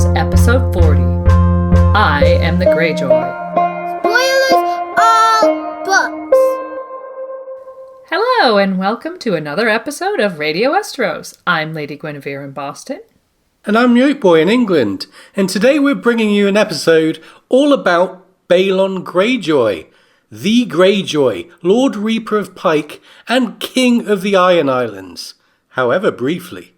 Westeros, Episode 40. I am the Greyjoy. Spoilers all books! Hello, and welcome to another episode of Radio Westeros. I'm Lady Guinevere in Boston. And I'm Yolkboy in England. And today we're bringing you an episode all about Balon Greyjoy, the Greyjoy, Lord Reaper of Pike and King of the Iron Islands. However briefly.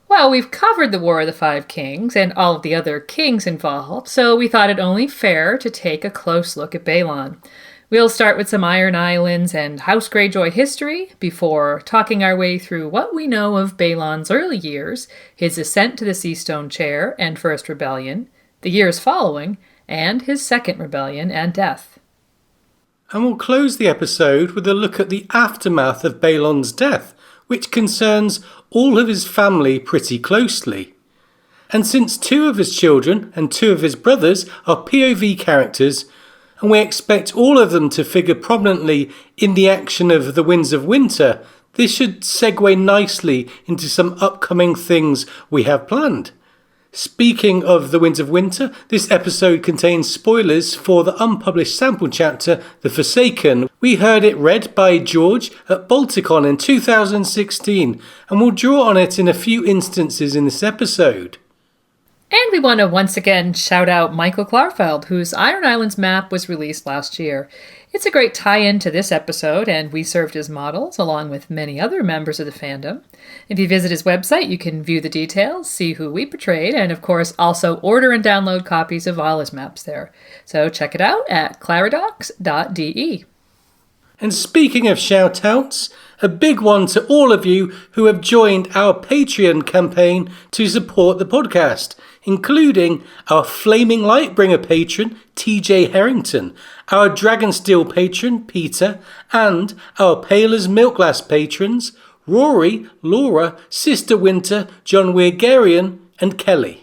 Well, we've covered the War of the Five Kings and all of the other kings involved, so we thought it only fair to take a close look at Balon. We'll start with some Iron Islands and House Greyjoy history before talking our way through what we know of Balon's early years, his ascent to the Seastone Chair and First Rebellion, the years following, and his Second Rebellion and death. And we'll close the episode with a look at the aftermath of Balon's death, which concerns all of his family pretty closely. And since 2 of his children and 2 of his brothers are POV characters, and we expect all of them to figure prominently in the action of The Winds of Winter, this should segue nicely into some upcoming things we have planned. Speaking of The Winds of Winter, this episode contains spoilers for the unpublished sample chapter, The Forsaken. We heard it read by George at Balticon in 2016, and we'll draw on it in a few instances in this episode. And we want to once again shout out Michael Klarfeld, whose Iron Islands map was released last year. It's a great tie-in to this episode, and we served as models, along with many other members of the fandom. If you visit his website, you can view the details, see who we portrayed, and of course also order and download copies of all his maps there. So check it out at claridocs.de. And speaking of shout-outs, a big one to all of you who have joined our Patreon campaign to support the podcast, including our Flaming Lightbringer patron, TJ Harrington, our Dragonsteel patron, Peter, and our Pale as Milkglass patrons, Rory, Laura, Sister Winter, John Weirgarian, and Kelly.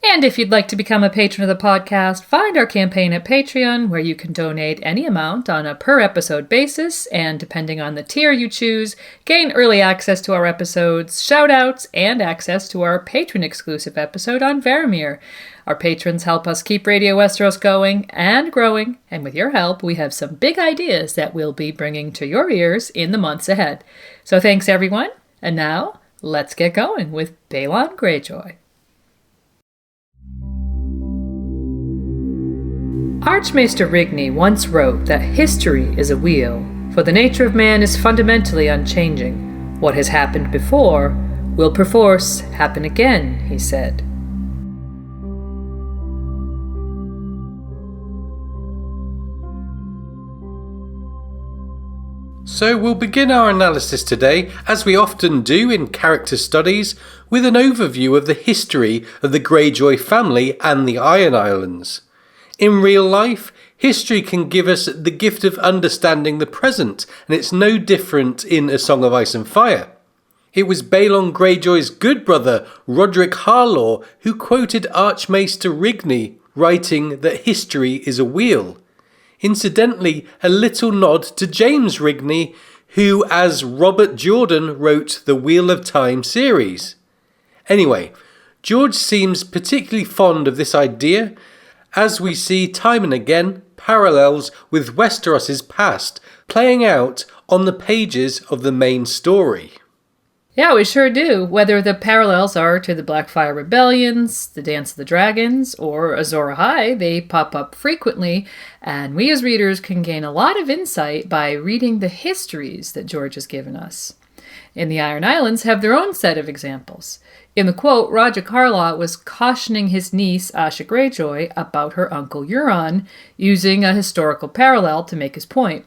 And if you'd like to become a patron of the podcast, find our campaign at Patreon, where you can donate any amount on a per-episode basis, and depending on the tier you choose, gain early access to our episodes, shout-outs, and access to our patron-exclusive episode on Varamir. Our patrons help us keep Radio Westeros going and growing, and with your help, we have some big ideas that we'll be bringing to your ears in the months ahead. So thanks, everyone, and now, let's get going with Balon Greyjoy. Archmaester Rigney once wrote that history is a wheel, for the nature of man is fundamentally unchanging. What has happened before will perforce happen again, he said. So we'll begin our analysis today, as we often do in character studies, with an overview of the history of the Greyjoy family and the Iron Islands. In real life, history can give us the gift of understanding the present, and it's no different in A Song of Ice and Fire. It was Balon Greyjoy's good brother, Roderick Harlaw, who quoted Archmaester Rigney, writing that history is a wheel. Incidentally, a little nod to James Rigney, who, as Robert Jordan, wrote the Wheel of Time series. Anyway, George seems particularly fond of this idea, as we see time and again parallels with Westeros' past playing out on the pages of the main story. Yeah, we sure do, whether the parallels are to the Blackfire Rebellions, the Dance of the Dragons, or Azor Ahai, they pop up frequently, and we as readers can gain a lot of insight by reading the histories that George has given us. And the Iron Islands have their own set of examples. In the quote, Roderick Harlaw was cautioning his niece, Asha Greyjoy, about her uncle Euron, using a historical parallel to make his point.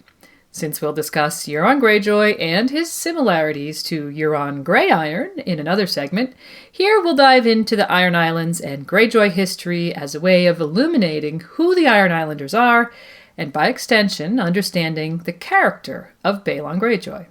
Since we'll discuss Euron Greyjoy and his similarities to Euron Greyiron in another segment, here we'll dive into the Iron Islands and Greyjoy history as a way of illuminating who the Iron Islanders are, and by extension, understanding the character of Balon Greyjoy.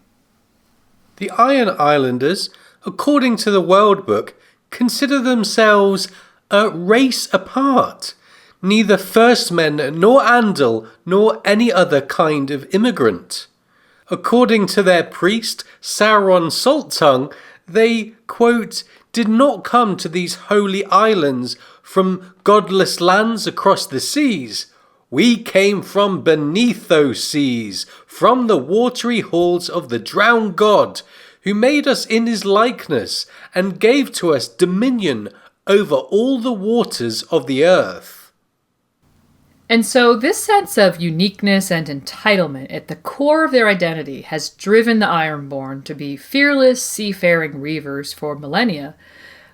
The Iron Islanders, according to the World Book, consider themselves a race apart. Neither First Men nor Andal nor any other kind of immigrant. According to their priest, Sauron Salttongue, they, quote, did not come to these holy islands from godless lands across the seas. We came from beneath those seas, from the watery halls of the drowned god, who made us in his likeness and gave to us dominion over all the waters of the earth. And so this sense of uniqueness and entitlement at the core of their identity has driven the Ironborn to be fearless seafaring reavers for millennia.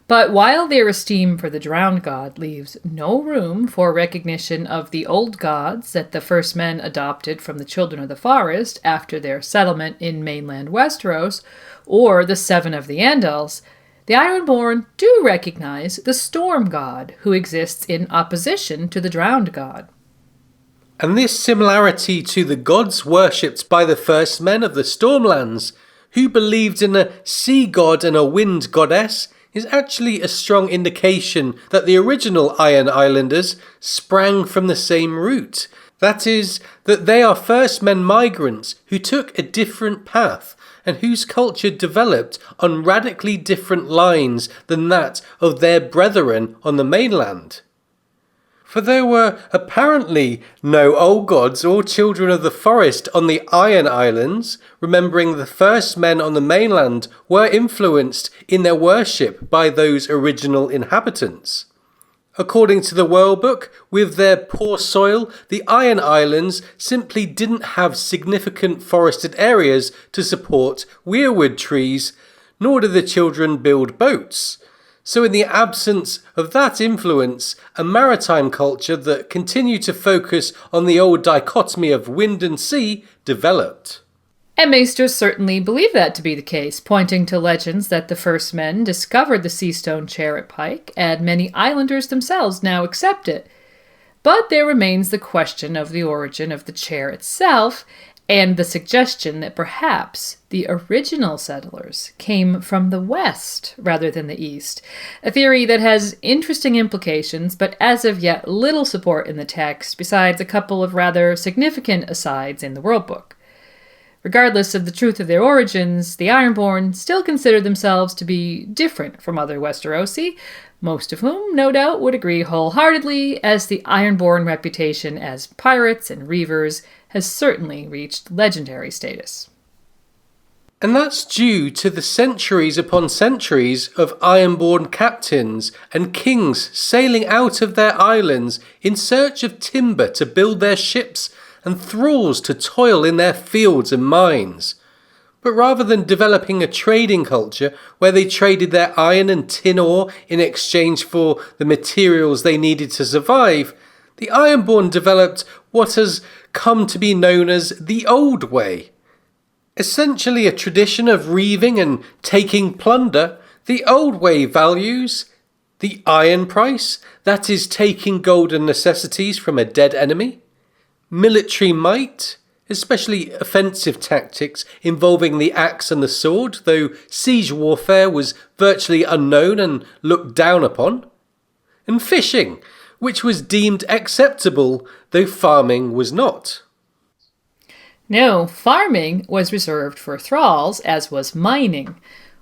But while their esteem for the drowned god leaves no room for recognition of the old gods that the first men adopted from the children of the forest after their settlement in mainland Westeros, or the Seven of the Andals, the Ironborn do recognize the storm god who exists in opposition to the drowned god. And this similarity to the gods worshipped by the first men of the Stormlands, who believed in a sea god and a wind goddess, is actually a strong indication that the original Iron Islanders sprang from the same root. That is, that they are first men migrants who took a different path and whose culture developed on radically different lines than that of their brethren on the mainland. For there were apparently no old gods or children of the forest on the Iron Islands, remembering the first men on the mainland were influenced in their worship by those original inhabitants. According to the World Book, with their poor soil, the Iron Islands simply didn't have significant forested areas to support weirwood trees, nor did the children build boats. So in the absence of that influence, a maritime culture that continued to focus on the old dichotomy of wind and sea developed. And maesters certainly believe that to be the case, pointing to legends that the first men discovered the Seastone chair at Pike, and many islanders themselves now accept it. But there remains the question of the origin of the chair itself, and the suggestion that perhaps the original settlers came from the west rather than the east, a theory that has interesting implications but as of yet little support in the text besides a couple of rather significant asides in the World Book. Regardless of the truth of their origins, the Ironborn still consider themselves to be different from other Westerosi, most of whom, no doubt, would agree wholeheartedly, as the Ironborn reputation as pirates and reavers has certainly reached legendary status. And that's due to the centuries upon centuries of Ironborn captains and kings sailing out of their islands in search of timber to build their ships and thralls to toil in their fields and mines. But rather than developing a trading culture where they traded their iron and tin ore in exchange for the materials they needed to survive, the Ironborn developed what has come to be known as the Old Way. Essentially a tradition of reaving and taking plunder, the Old Way values the iron price, that is taking gold and necessities from a dead enemy, military might, especially offensive tactics involving the axe and the sword, though siege warfare was virtually unknown and looked down upon, and fishing, which was deemed acceptable, though farming was not. No, farming was reserved for thralls, as was mining.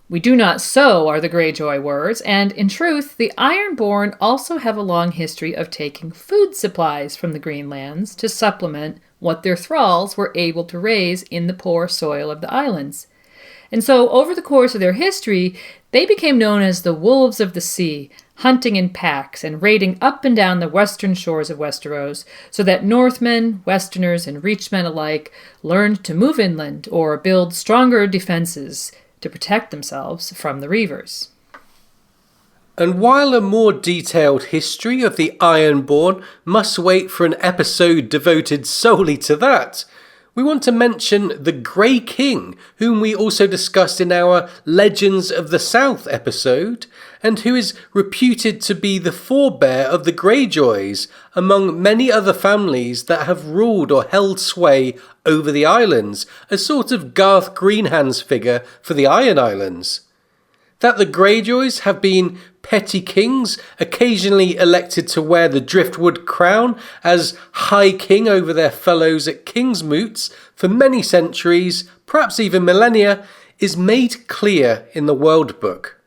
We do not sow are the Greyjoy words, and in truth, the Ironborn also have a long history of taking food supplies from the Greenlands to supplement what their thralls were able to raise in the poor soil of the islands. And so, over the course of their history, they became known as the Wolves of the Sea, hunting in packs and raiding up and down the western shores of Westeros, so that Northmen, Westerners, and Reachmen alike learned to move inland or build stronger defenses to protect themselves from the reavers. And while a more detailed history of the Ironborn must wait for an episode devoted solely to that, we want to mention the Grey King, whom we also discussed in our Legends of the South episode, and who is reputed to be the forebear of the Greyjoys, among many other families that have ruled or held sway over the islands, a sort of Garth Greenhands figure for the Iron Islands. That the Greyjoys have been petty kings, occasionally elected to wear the driftwood crown as High King over their fellows at King's Moots for many centuries, perhaps even millennia, is made clear in the World Book.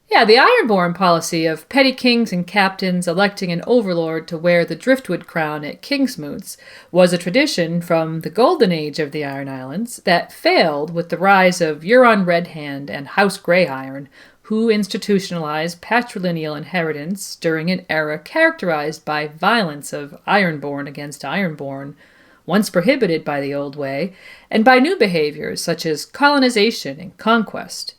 Yeah, the Ironborn policy of petty kings and captains electing an overlord to wear the driftwood crown at Kingsmoots was a tradition from the golden age of the Iron Islands that failed with the rise of Euron Redhand and House Greyhiron, who institutionalized patrilineal inheritance during an era characterized by violence of Ironborn against Ironborn, once prohibited by the old way, and by new behaviors such as colonization and conquest.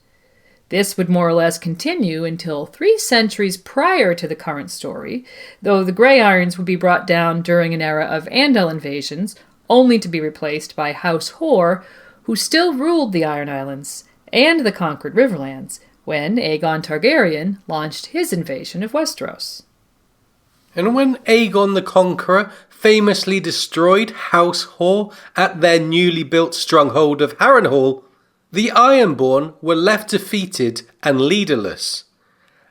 This would more or less continue until 3 centuries prior to the current story, though the Grey Irons would be brought down during an era of Andal invasions, only to be replaced by House Hoare, who still ruled the Iron Islands and the conquered Riverlands when Aegon Targaryen launched his invasion of Westeros. And when Aegon the Conqueror famously destroyed House Hoare at their newly built stronghold of Harrenhal, the Ironborn were left defeated and leaderless.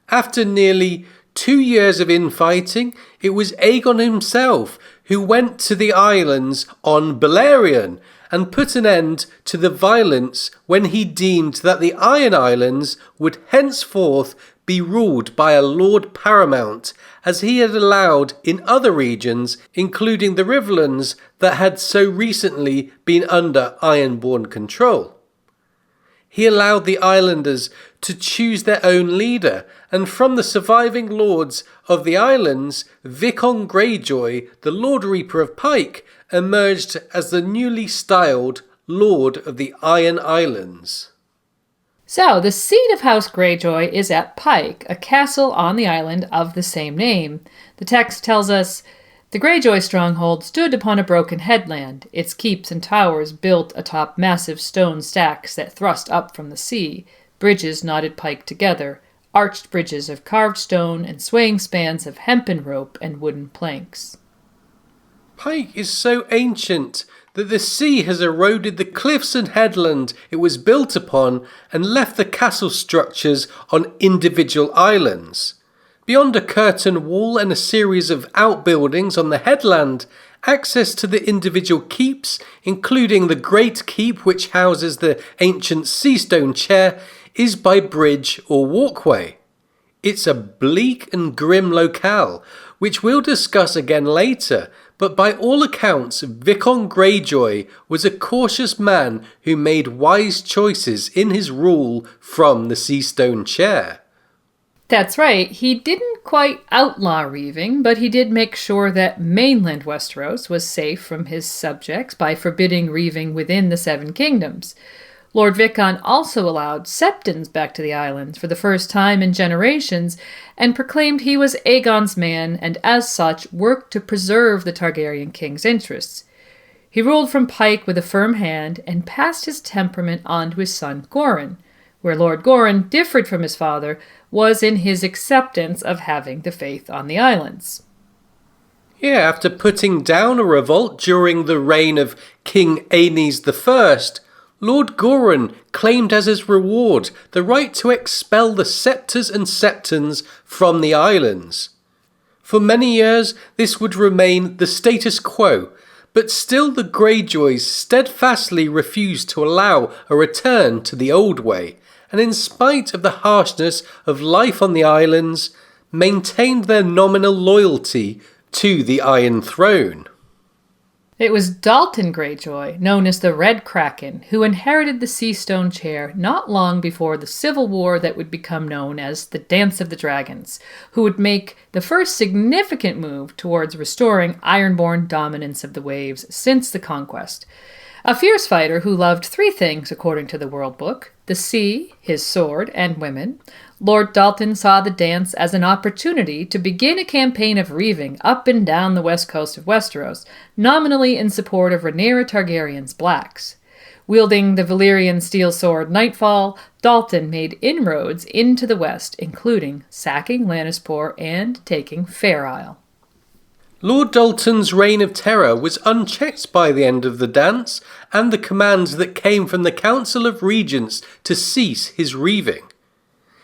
After nearly 2 years of infighting, it was Aegon himself who went to the islands on Balerion and put an end to the violence when he deemed that the Iron Islands would henceforth be ruled by a Lord Paramount, as he had allowed in other regions, including the Riverlands that had so recently been under Ironborn control. He allowed the islanders to choose their own leader, and from the surviving lords of the islands, Balon Greyjoy, the Lord Reaper of Pike, emerged as the newly styled Lord of the Iron Islands. So, the seat of House Greyjoy is at Pike, a castle on the island of the same name. The text tells us, "The Greyjoy stronghold stood upon a broken headland, its keeps and towers built atop massive stone stacks that thrust up from the sea. Bridges knotted Pike together, arched bridges of carved stone and swaying spans of hempen rope and wooden planks." Pike is so ancient that the sea has eroded the cliffs and headland it was built upon and left the castle structures on individual islands. Beyond a curtain wall and a series of outbuildings on the headland, access to the individual keeps, including the Great Keep which houses the ancient Seastone Chair, is by bridge or walkway. It's a bleak and grim locale, which we'll discuss again later, but by all accounts, Balon Greyjoy was a cautious man who made wise choices in his rule from the Seastone Chair. That's right, he didn't quite outlaw reaving, but he did make sure that mainland Westeros was safe from his subjects by forbidding reaving within the Seven Kingdoms. Lord Vicon also allowed Septons back to the islands for the first time in generations, and proclaimed he was Aegon's man, and as such worked to preserve the Targaryen king's interests. He ruled from Pike with a firm hand, and passed his temperament on to his son Goran. Where Lord Goran differed from his father was in his acceptance of having the faith on the islands. Yeah, after putting down a revolt during the reign of King Aenys I, Lord Goran claimed as his reward the right to expel the Septors and Septons from the islands. For many years this would remain the status quo, but still the Greyjoys steadfastly refused to allow a return to the old way, and in spite of the harshness of life on the islands, maintained their nominal loyalty to the Iron Throne. It was Dalton Greyjoy, known as the Red Kraken, who inherited the Seastone Chair not long before the civil war that would become known as the Dance of the Dragons, who would make the first significant move towards restoring Ironborn dominance of the waves since the conquest. A fierce fighter who loved 3 things according to the World Book: the sea, his sword, and women, Lord Dalton saw the dance as an opportunity to begin a campaign of reaving up and down the west coast of Westeros, nominally in support of Rhaenyra Targaryen's blacks. Wielding the Valyrian steel sword Nightfall, Dalton made inroads into the west, including sacking Lannisport and taking Fair Isle. Lord Dalton's reign of terror was unchecked by the end of the dance and the commands that came from the Council of Regents to cease his reaving.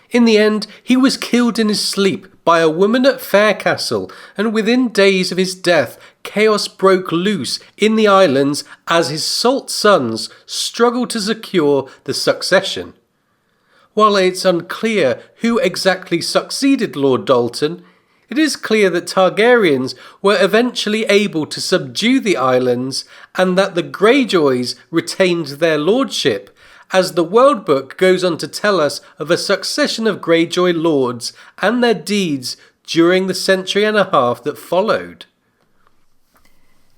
In the end, he was killed in his sleep by a woman at Faircastle, and within days of his death, chaos broke loose in the islands as his salt sons struggled to secure the succession. While it's unclear who exactly succeeded Lord Dalton, it is clear that Targaryens were eventually able to subdue the islands and that the Greyjoys retained their lordship, as the World Book goes on to tell us of a succession of Greyjoy lords and their deeds during the century and a half that followed.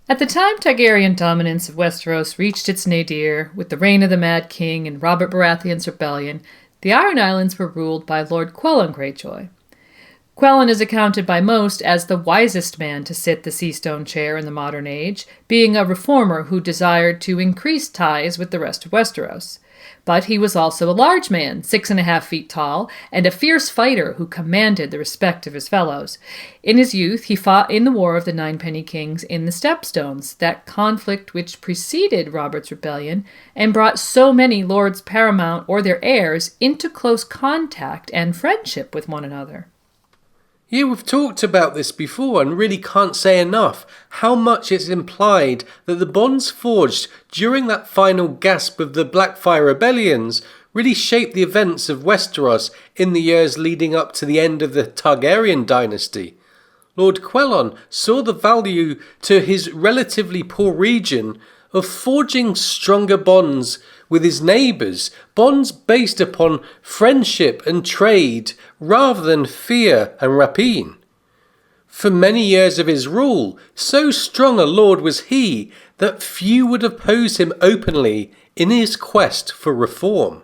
At the time Targaryen dominance of Westeros reached its nadir with the reign of the Mad King and Robert Baratheon's rebellion, the Iron Islands were ruled by Lord Balon Greyjoy. Balon is accounted by most as the wisest man to sit the Seastone chair in the modern age, being a reformer who desired to increase ties with the rest of Westeros. But he was also a large man, 6.5 feet tall, and a fierce fighter who commanded the respect of his fellows. In his youth, he fought in the War of the Ninepenny Kings in the Stepstones, that conflict which preceded Robert's rebellion, and brought so many lords paramount or their heirs into close contact and friendship with one another. Yeah, we've talked about this before and really can't say enough how much it's implied that the bonds forged during that final gasp of the Blackfyre rebellions really shaped the events of Westeros in the years leading up to the end of the Targaryen dynasty. Lord Balon saw the value to his relatively poor region of forging stronger bonds with his neighbours, bonds based upon friendship and trade rather than fear and rapine. For many years of his rule, so strong a lord was he that few would oppose him openly in his quest for reform.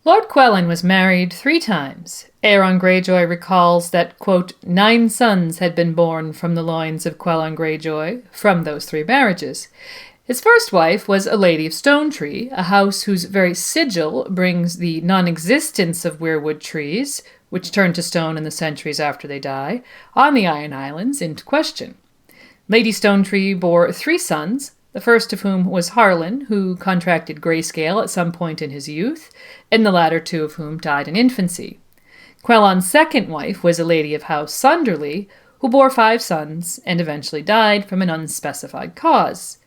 Lord Balon was married 3 times. Aeron Greyjoy recalls that, quote, 9 sons had been born from the loins of Balon Greyjoy from those 3 marriages. His first wife was a lady of Stonetree, a house whose very sigil brings the non-existence of weirwood trees, which turn to stone in the centuries after they die, on the Iron Islands, into question. Lady Stonetree bore 3 sons, the first of whom was Harlan, who contracted grayscale at some point in his youth, and the latter 2 of whom died in infancy. Quelon's second wife was a lady of House Sunderly, who bore 5 sons and eventually died from an unspecified cause.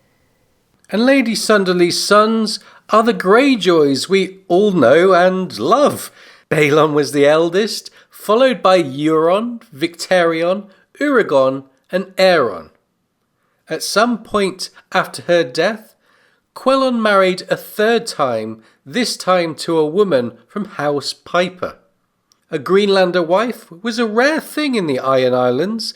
And Lady Sunderly's sons are the Greyjoys we all know and love. Balon was the eldest, followed by Euron, Victarion, Uragon, and Aeron. At some point after her death, Quelon married a 3rd time, this time to a woman from House Piper. A Greenlander wife was a rare thing in the Iron Islands,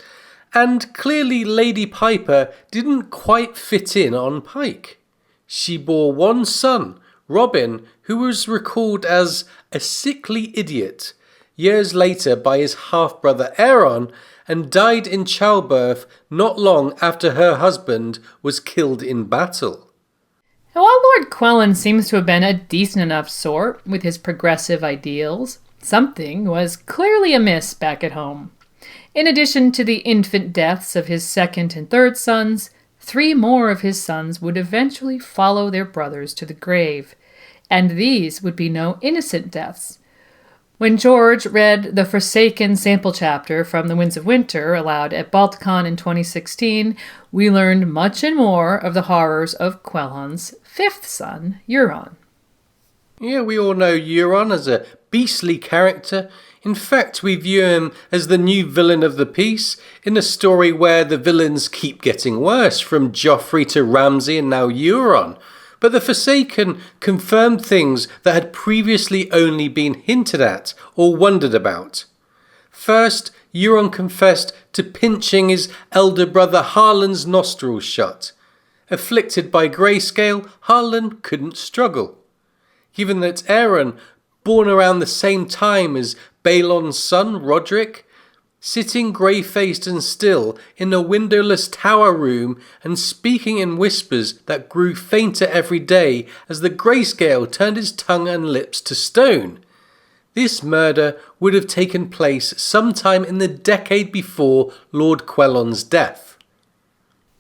and clearly Lady Piper didn't quite fit in on Pike. She bore 1 son, Robin, who was recalled as a sickly idiot years later by his half-brother Aeron, and died in childbirth not long after her husband was killed in battle. While Lord Quelon seems to have been a decent enough sort with his progressive ideals, something was clearly amiss back at home. In addition to the infant deaths of his 2nd and 3rd sons, 3 more of his sons would eventually follow their brothers to the grave, and these would be no innocent deaths. When George read the Forsaken sample chapter from The Winds of Winter aloud at Balticon in 2016, we learned much and more of the horrors of Quelon's 5th son, Euron. Yeah, we all know Euron as a beastly character. In fact, we view him as the new villain of the piece in a story where the villains keep getting worse, from Joffrey to Ramsay and now Euron. But the Forsaken confirmed things that had previously only been hinted at or wondered about. First, Euron confessed to pinching his elder brother Harlan's nostrils shut. Afflicted by grayscale, Harlan couldn't struggle. Given that Aeron, born around the same time as Balon's son, Roderick, sitting grey-faced and still in a windowless tower room and speaking in whispers that grew fainter every day as the grayscale turned his tongue and lips to stone. This murder would have taken place sometime in the decade before Lord Quelon's death.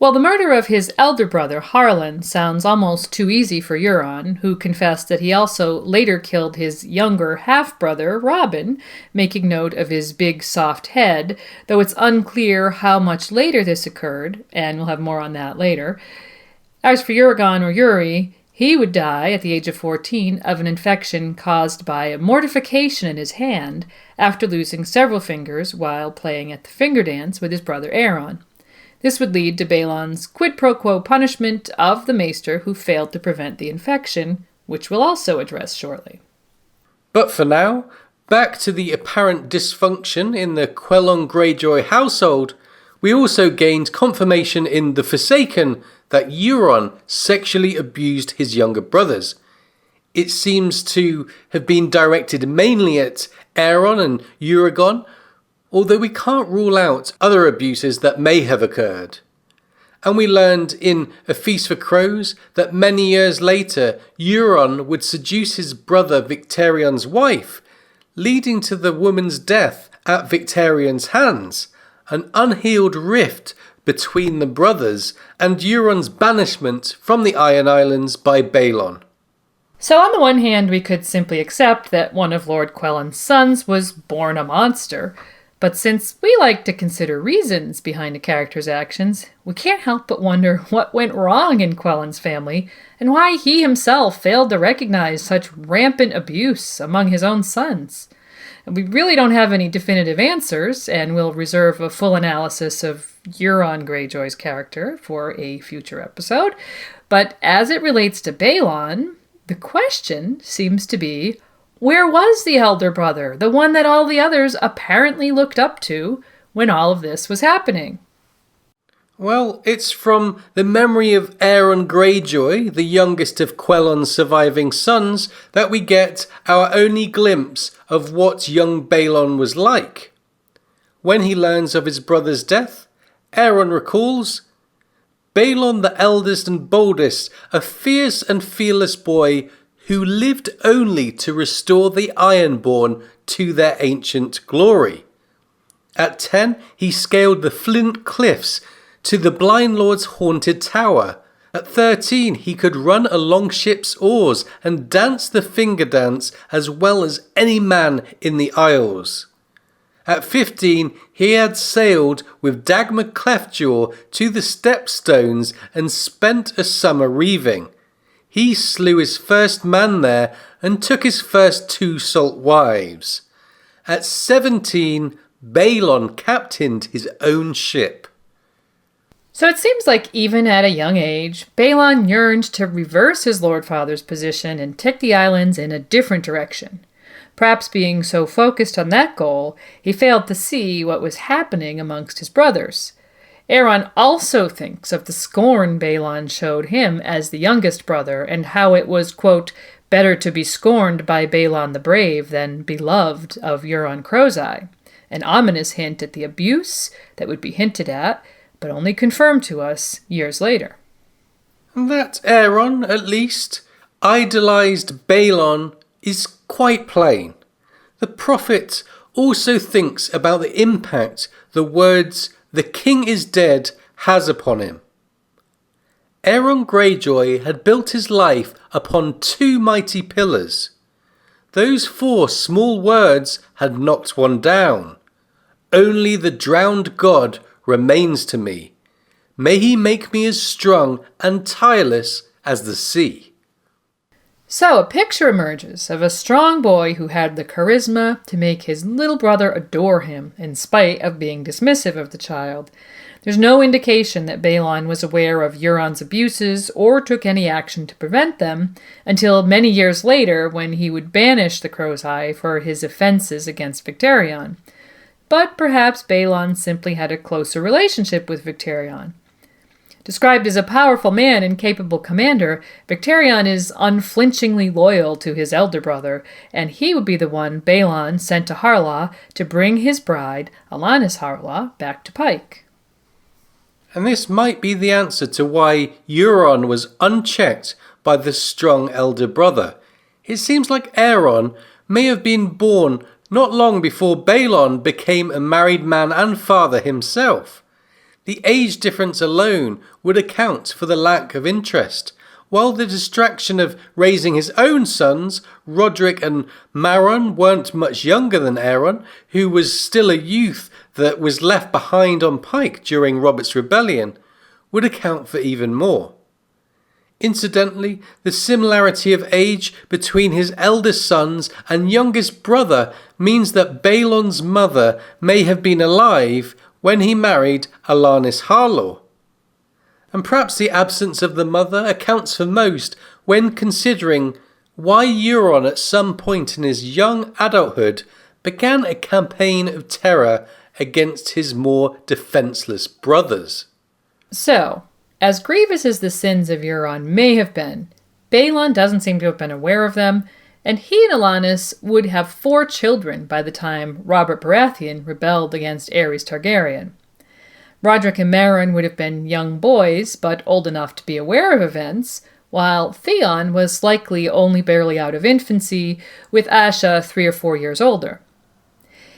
Well, the murder of his elder brother, Harlan, sounds almost too easy for Euron, who confessed that he also later killed his younger half-brother, Robin, making note of his big, soft head, though it's unclear how much later this occurred, and we'll have more on that later. As for Uragon or Uri, He would die at the age of 14 of an infection caused by a mortification in his hand after losing several fingers while playing at the finger dance with his brother Aeron. This would lead to Balon's quid pro quo punishment of the maester who failed to prevent the infection, which we'll also address shortly. But for now, back to the apparent dysfunction in the Balon Greyjoy household. We also gained confirmation in The Forsaken that Euron sexually abused his younger brothers. It seems to have been directed mainly at Aeron and Euron, although we can't rule out other abuses that may have occurred. And we learned in A Feast for Crows that many years later Euron would seduce his brother Victarion's wife, leading to the woman's death at Victarion's hands, an unhealed rift between the brothers, and Euron's banishment from the Iron Islands by Balon. So on the one hand, we could simply accept that one of Lord Quellen's sons was born a monster, but since we like to consider reasons behind a character's actions, we can't help but wonder what went wrong in Quellen's family and why he himself failed to recognize such rampant abuse among his own sons. We really don't have any definitive answers, and we'll reserve a full analysis of Euron Greyjoy's character for a future episode. But as it relates to Balon, the question seems to be, where was the elder brother, the one that all the others apparently looked up to when all of this was happening? Well, it's from the memory of Aeron Greyjoy, the youngest of Quellon's surviving sons, that we get our only glimpse of what young Balon was like. When he learns of his brother's death, Aeron recalls, Balon the eldest and boldest, a fierce and fearless boy who lived only to restore the Ironborn to their ancient glory. At 10, he scaled the flint cliffs to the Blind Lord's haunted tower. At 13, he could run along ship's oars and dance the finger dance as well as any man in the Isles. At 15, he had sailed with Dagmar Cleftjaw to the Stepstones and spent a summer reaving. He slew his first man there and took his first 2 salt wives. At 17, Balon captained his own ship. So it seems like even at a young age, Balon yearned to reverse his Lord Father's position and take the islands in a different direction. Perhaps being so focused on that goal, he failed to see what was happening amongst his brothers. Aeron also thinks of the scorn Balon showed him as the youngest brother and how it was, quote, better to be scorned by Balon the Brave than beloved of Euron Crowseye, an ominous hint at the abuse that would be hinted at, but only confirmed to us years later. That Aeron, at least, idolized Balon is quite plain. The prophet also thinks about the impact the words, "the king is dead," has upon him. Aeron Greyjoy had built his life upon 2 mighty pillars. Those 4 small words had knocked one down. Only the drowned god remains to me. May he make me as strong and tireless as the sea. So a picture emerges of a strong boy who had the charisma to make his little brother adore him in spite of being dismissive of the child. There's no indication that Balon was aware of Euron's abuses or took any action to prevent them until many years later when he would banish the Crowseye for his offenses against Victarion. But perhaps Balon simply had a closer relationship with Victarion. Described as a powerful man and capable commander, Victarion is unflinchingly loyal to his elder brother, and he would be the one Balon sent to Harlaw to bring his bride, Alanis Harlaw, back to Pike. And this might be the answer to why Euron was unchecked by the strong elder brother. It seems like Aeron may have been born not long before Balon became a married man and father himself. The age difference alone would account for the lack of interest, while the distraction of raising his own sons, Roderick and Maron, weren't much younger than Aeron, who was still a youth that was left behind on Pike during Robert's Rebellion, would account for even more. Incidentally, the similarity of age between his eldest sons and youngest brother means that Balon's mother may have been alive when he married Alanis Harlaw. And perhaps the absence of the mother accounts for most when considering why Euron at some point in his young adulthood began a campaign of terror against his more defenceless brothers. So, as grievous as the sins of Euron may have been, Balon doesn't seem to have been aware of them, and he and Alanis would have 4 children by the time Robert Baratheon rebelled against Aerys Targaryen. Roderick and Meryn would have been young boys, but old enough to be aware of events, while Theon was likely only barely out of infancy, with Asha 3 or 4 years older.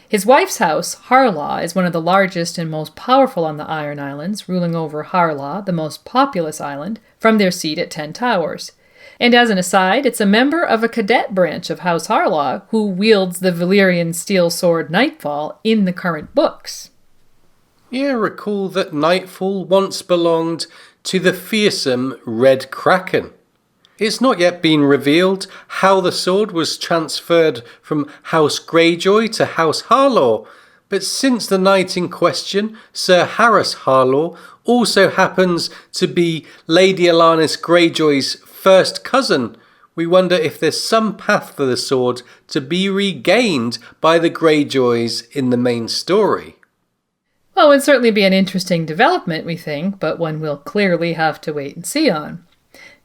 His wife's house, Harlaw, is one of the largest and most powerful on the Iron Islands, ruling over Harlaw, the most populous island, from their seat at 10 Towers. And as an aside, it's a member of a cadet branch of House Harlaw who wields the Valyrian steel sword Nightfall in the current books. Yeah, recall that Nightfall once belonged to the fearsome Red Kraken. It's not yet been revealed how the sword was transferred from House Greyjoy to House Harlaw, but since the knight in question, Sir Harris Harlaw, also happens to be Lady Alanis Greyjoy's first cousin, we wonder if there's some path for the sword to be regained by the Greyjoys in the main story. Well, it would certainly be an interesting development, we think, but one we'll clearly have to wait and see on.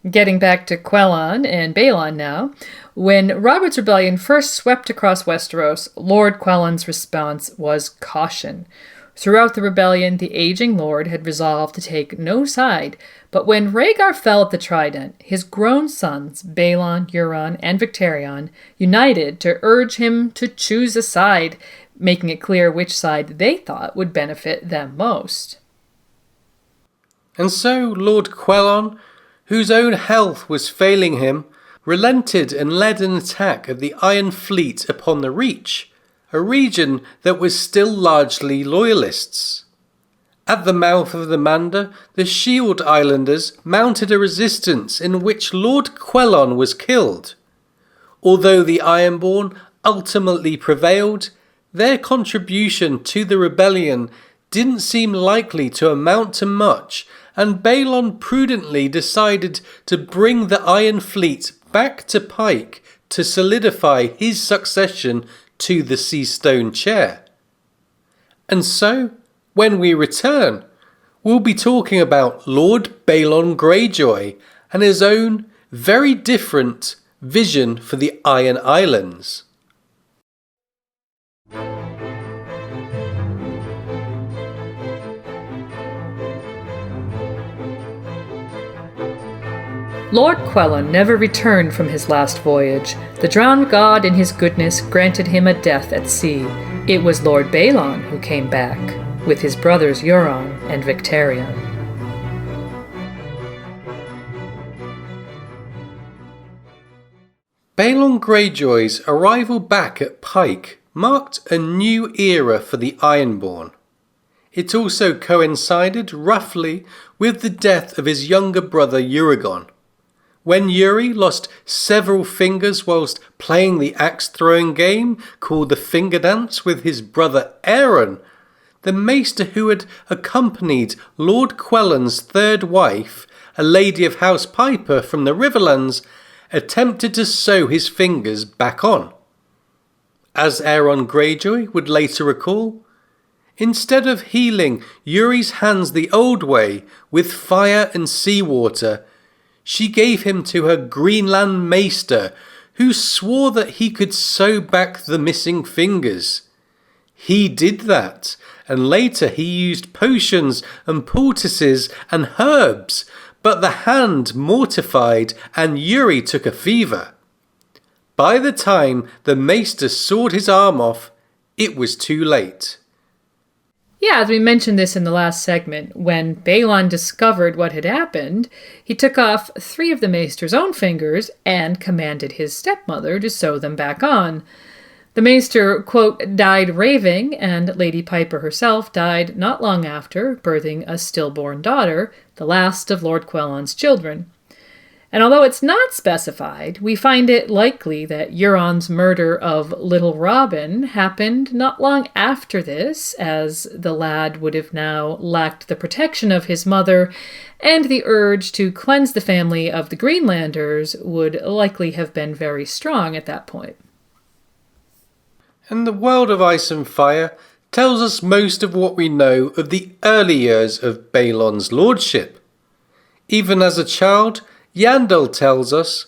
Getting back to Quelon and Balon now, when Robert's rebellion first swept across Westeros, Lord Quelon's response was caution. Throughout the rebellion, the aging lord had resolved to take no side, but when Rhaegar fell at the Trident, his grown sons, Balon, Euron, and Victarion, united to urge him to choose a side, making it clear which side they thought would benefit them most. And so Lord Quelon, whose own health was failing him, relented and led an attack of the Iron Fleet upon the Reach, a region that was still largely loyalists. At the mouth of the Mander, the Shield Islanders mounted a resistance in which Lord Quelon was killed. Although the Ironborn ultimately prevailed, their contribution to the rebellion didn't seem likely to amount to much, and Balon prudently decided to bring the Iron Fleet back to Pike to solidify his succession to the Seastone chair. And so, when we return, we'll be talking about Lord Balon Greyjoy and his own very different vision for the Iron Islands. Lord Quelon never returned from his last voyage. The drowned god in his goodness granted him a death at sea. It was Lord Balon who came back, with his brothers Euron and Victarion. Balon Greyjoy's arrival back at Pike marked a new era for the Ironborn. It also coincided roughly with the death of his younger brother Euron. When Yuri lost several fingers whilst playing the axe-throwing game called the Finger Dance with his brother Aeron, the maester who had accompanied Lord Quelon's third wife, a lady of House Piper from the Riverlands, attempted to sew his fingers back on. As Aeron Greyjoy would later recall, instead of healing Yuri's hands the old way with fire and seawater, she gave him to her Greenland maester, who swore that he could sew back the missing fingers. He did that, and later he used potions and poultices and herbs, but the hand mortified and Yuri took a fever. By the time the maester sawed his arm off, it was too late. Yeah, as we mentioned this in the last segment, when Balon discovered what had happened, he took off 3 of the maester's own fingers and commanded his stepmother to sew them back on. The maester, quote, died raving, and Lady Piper herself died not long after, birthing a stillborn daughter, the last of Lord Quelon's children. And although it's not specified, we find it likely that Euron's murder of Little Robin happened not long after this, as the lad would have now lacked the protection of his mother, and the urge to cleanse the family of the Greenlanders would likely have been very strong at that point. And the World of Ice and Fire tells us most of what we know of the early years of Balon's lordship. Even as a child, Yandel tells us,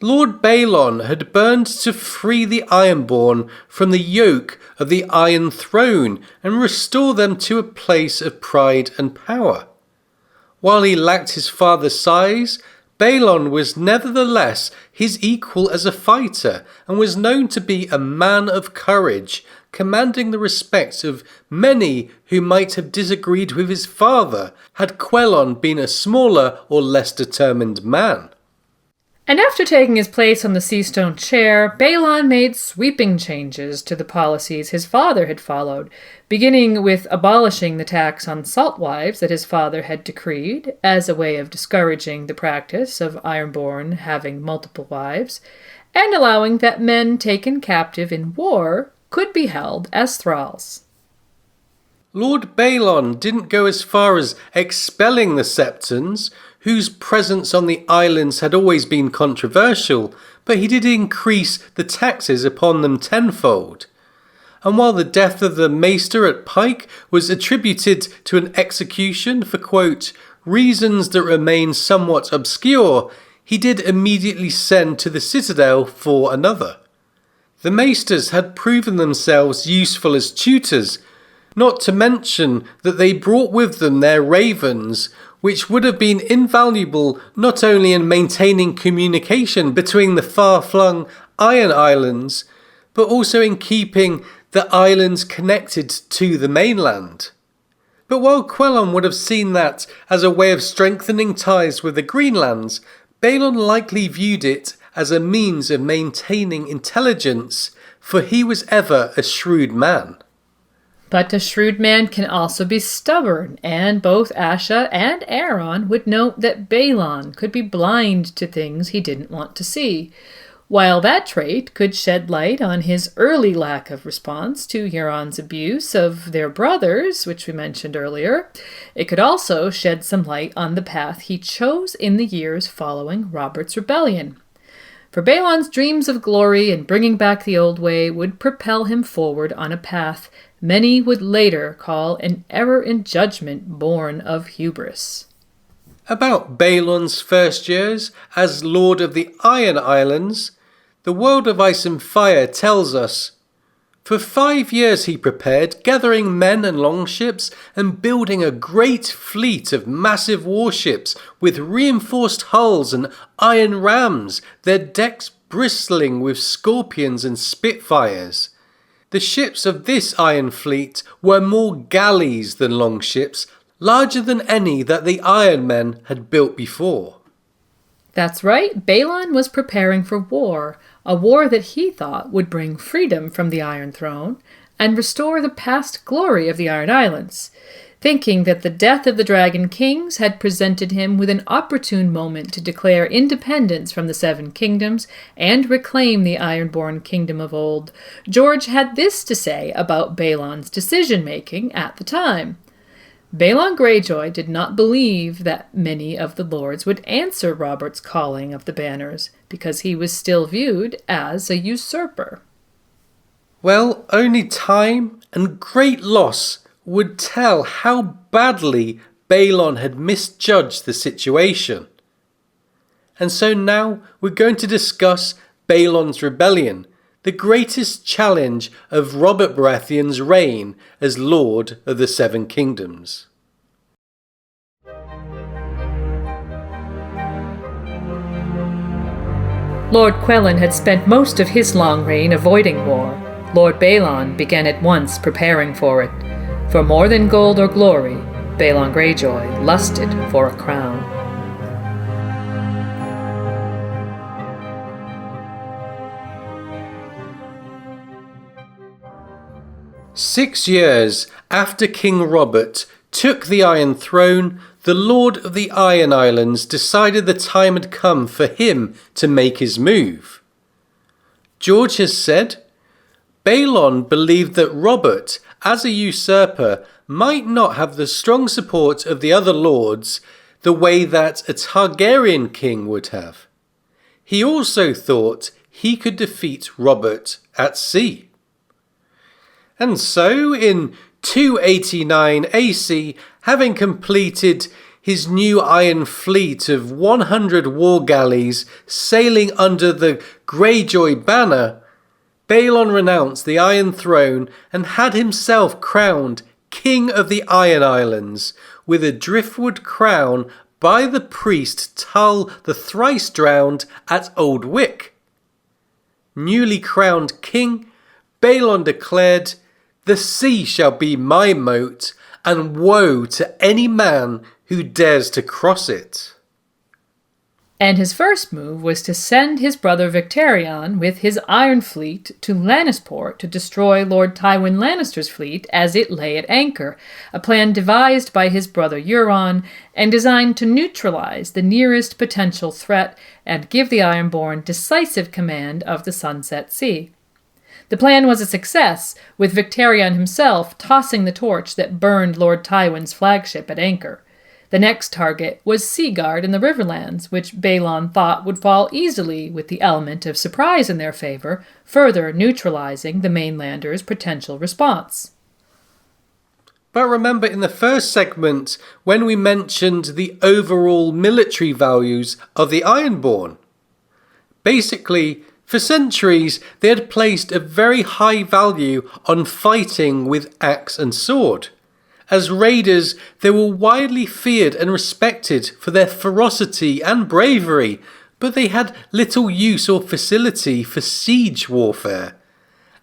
Lord Balon had burned to free the Ironborn from the yoke of the Iron Throne and restore them to a place of pride and power. While he lacked his father's size, Balon was nevertheless his equal as a fighter and was known to be a man of courage, commanding the respect of many who might have disagreed with his father had Quelon been a smaller or less determined man. And after taking his place on the Seastone chair, Balon made sweeping changes to the policies his father had followed, beginning with abolishing the tax on salt wives that his father had decreed as a way of discouraging the practice of Ironborn having multiple wives, and allowing that men taken captive in war could be held as thralls. Lord Balon didn't go as far as expelling the Septons, whose presence on the islands had always been controversial, but he did increase the taxes upon them tenfold. And while the death of the maester at Pike was attributed to an execution for, quote, reasons that remain somewhat obscure, he did immediately send to the citadel for another. The maesters had proven themselves useful as tutors, not to mention that they brought with them their ravens, which would have been invaluable not only in maintaining communication between the far-flung Iron Islands, but also in keeping the islands connected to the mainland. But while Quelon would have seen that as a way of strengthening ties with the Greenlands, Balon likely viewed it as a means of maintaining intelligence, for he was ever a shrewd man. But a shrewd man can also be stubborn, and both Asha and Aeron would note that Balon could be blind to things he didn't want to see. While that trait could shed light on his early lack of response to Euron's abuse of their brothers, which we mentioned earlier, it could also shed some light on the path he chose in the years following Robert's rebellion. For Balon's dreams of glory and bringing back the old way would propel him forward on a path many would later call an error in judgment born of hubris. About Balon's first years as Lord of the Iron Islands, the World of Ice and Fire tells us, for 5 years he prepared, gathering men and longships and building a great fleet of massive warships with reinforced hulls and iron rams, their decks bristling with scorpions and spitfires. The ships of this iron fleet were more galleys than longships, larger than any that the Iron Men had built before. That's right, Balon was preparing for war, a war that he thought would bring freedom from the Iron Throne and restore the past glory of the Iron Islands, thinking that the death of the Dragon Kings had presented him with an opportune moment to declare independence from the Seven Kingdoms and reclaim the Ironborn kingdom of old. George had this to say about Balon's decision-making at the time. Balon Greyjoy did not believe that many of the lords would answer Robert's calling of the banners, because he was still viewed as a usurper. Well, only time and great loss would tell how badly Balon had misjudged the situation. And so now we're going to discuss Balon's rebellion, the greatest challenge of Robert Baratheon's reign as Lord of the Seven Kingdoms. Lord Quelon had spent most of his long reign avoiding war. Lord Balon began at once preparing for it. For more than gold or glory, Balon Greyjoy lusted for a crown. "6 years after King Robert took the Iron Throne, the Lord of the Iron Islands decided the time had come for him to make his move. George has said, Balon believed that Robert, as a usurper, might not have the strong support of the other lords the way that a Targaryen king would have. He also thought he could defeat Robert at sea. And so, in 289 AC, having completed his new iron fleet of 100 war galleys sailing under the Greyjoy banner, Balon renounced the Iron Throne and had himself crowned King of the Iron Islands with a driftwood crown by the priest Tull the Thrice Drowned at Old Wick. Newly crowned king, Balon declared, "The sea shall be my moat, and woe to any man who dares to cross it." And his first move was to send his brother Victarion with his Iron Fleet to Lannisport to destroy Lord Tywin Lannister's fleet as it lay at anchor, a plan devised by his brother Euron and designed to neutralize the nearest potential threat and give the Ironborn decisive command of the Sunset Sea. The plan was a success, with Victarion himself tossing the torch that burned Lord Tywin's flagship at anchor. The next target was Seaguard in the Riverlands, which Balon thought would fall easily with the element of surprise in their favor, further neutralizing the mainlanders' potential response. But remember in the first segment when we mentioned the overall military values of the Ironborn. Basically, for centuries they had placed a very high value on fighting with axe and sword. As raiders, they were widely feared and respected for their ferocity and bravery, but they had little use or facility for siege warfare.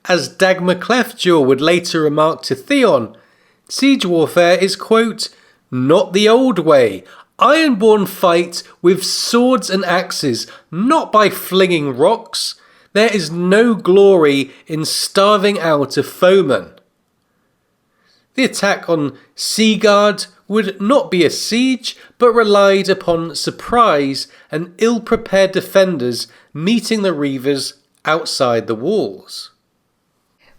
As Dagmar Cleftjaw would later remark to Theon, siege warfare is, quote, "not the old way. Ironborn fight with swords and axes, not by flinging rocks. There is no glory in starving out a foeman." The attack on Seaguard would not be a siege, but relied upon surprise and ill-prepared defenders meeting the Reavers outside the walls.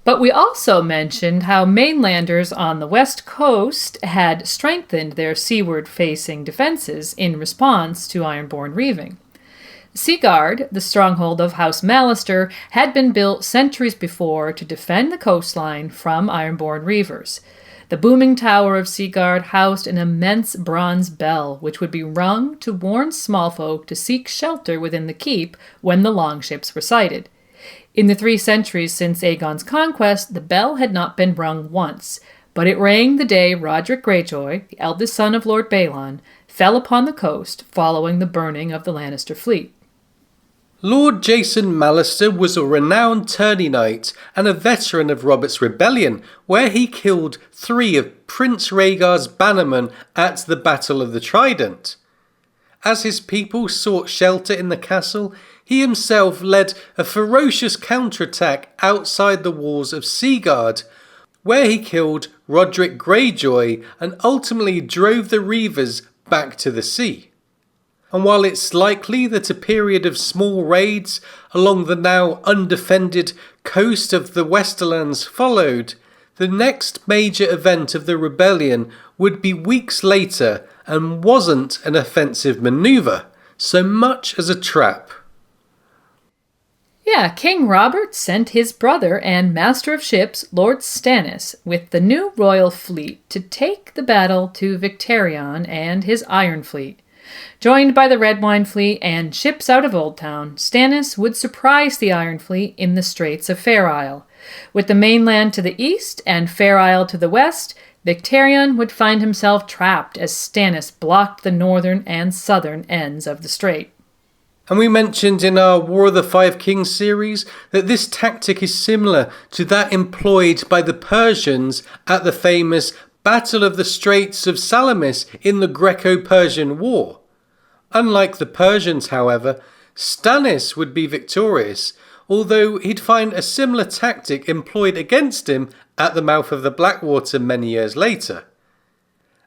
But we also mentioned how mainlanders on the west coast had strengthened their seaward-facing defenses in response to Ironborn reaving. Seaguard, the stronghold of House Mallister, had been built centuries before to defend the coastline from Ironborn reavers. The booming tower of Seaguard housed an immense bronze bell, which would be rung to warn small folk to seek shelter within the keep when the longships were sighted. In the 3 centuries since Aegon's conquest, the bell had not been rung once, but it rang the day Roderick Greyjoy, the eldest son of Lord Balon, fell upon the coast following the burning of the Lannister fleet. Lord Jason Mallister was a renowned tourney knight and a veteran of Robert's rebellion, where he killed 3 of Prince Rhaegar's bannermen at the Battle of the Trident. As his people sought shelter in the castle, he himself led a ferocious counterattack outside the walls of Seaguard, where he killed Roderick Greyjoy and ultimately drove the Reavers back to the sea. And while it's likely that a period of small raids along the now undefended coast of the Westerlands followed, the next major event of the rebellion would be weeks later and wasn't an offensive manoeuvre, so much as a trap. Yeah, King Robert sent his brother and master of ships, Lord Stannis, with the new royal fleet to take the battle to Victarion and his Iron Fleet. Joined by the Red Wine Fleet and ships out of Old Town, Stannis would surprise the Iron Fleet in the Straits of Fair Isle. With the mainland to the east and Fair Isle to the west, Victarion would find himself trapped as Stannis blocked the northern and southern ends of the strait. And we mentioned in our War of the Five Kings series that this tactic is similar to that employed by the Persians at the famous Battle of the Straits of Salamis in the Greco-Persian War. Unlike the Persians, however, Stannis would be victorious, although he'd find a similar tactic employed against him at the mouth of the Blackwater many years later.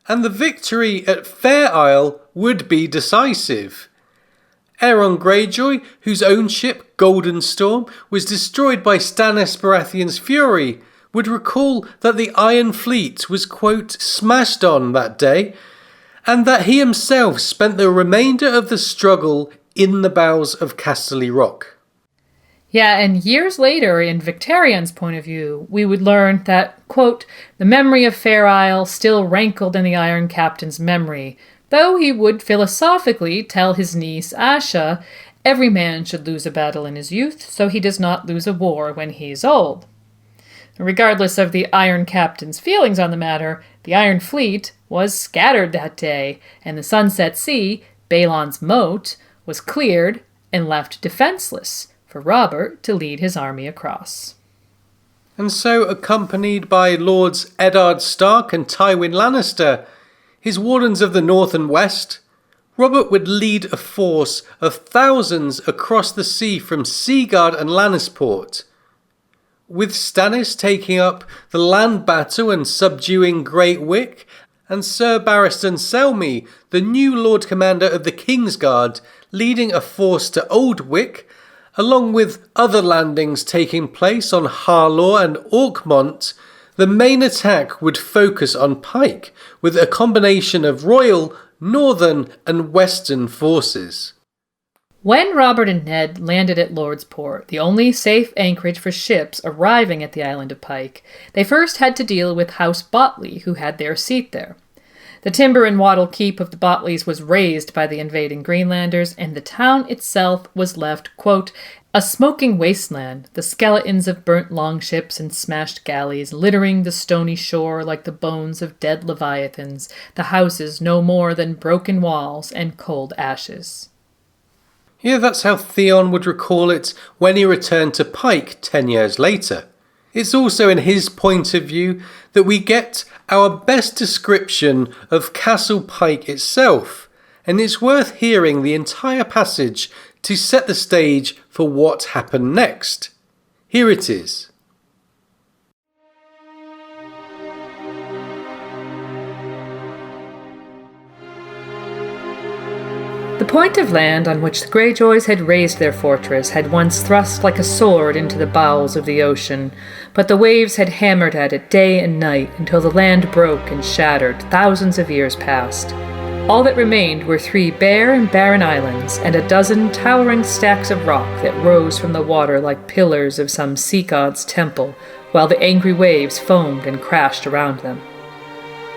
and the victory at Fair Isle would be decisive. Balon Greyjoy, whose own ship, Golden Storm, was destroyed by Stannis Baratheon's fury, would recall that the Iron Fleet was, quote, smashed on that day, and that he himself spent the remainder of the struggle in the bows of Casterly Rock. Yeah, and years later, in Victarion's point of view, we would learn that, quote, the memory of Fair Isle still rankled in the Iron Captain's memory, though he would philosophically tell his niece Asha, every man should lose a battle in his youth, so he does not lose a war when he is old. Regardless of the Iron Captain's feelings on the matter, the Iron Fleet was scattered that day, and the Sunset Sea, Balon's moat, was cleared and left defenseless for Robert to lead his army across. And so, accompanied by Lords Eddard Stark and Tywin Lannister, his wardens of the north and west, Robert would lead a force of thousands across the sea from Seaguard and Lannisport, with Stannis taking up the land battle and subduing Great Wick, and Sir Barristan Selmy, the new Lord Commander of the Kingsguard, leading a force to Old Wick, along with other landings taking place on Harlaw and Orkmont. The main attack would focus on Pike, with a combination of royal, northern and western forces. When Robert and Ned landed at Lordsport, the only safe anchorage for ships arriving at the island of Pike, they first had to deal with House Botley, who had their seat there. The timber and wattle keep of the Botleys was razed by the invading Greenlanders, and the town itself was left, quote, a smoking wasteland, the skeletons of burnt longships and smashed galleys littering the stony shore like the bones of dead leviathans, the houses no more than broken walls and cold ashes. Yeah, that's how Theon would recall it when he returned to Pike 10 years later. It's also in his point of view that we get our best description of Castle Pike itself, and it's worth hearing the entire passage to set the stage for what happened next. Here it is. The point of land on which the Greyjoys had raised their fortress had once thrust like a sword into the bowels of the ocean, but the waves had hammered at it day and night until the land broke and shattered thousands of years past. All that remained were 3 bare and barren islands and a dozen towering stacks of rock that rose from the water like pillars of some sea god's temple, while the angry waves foamed and crashed around them.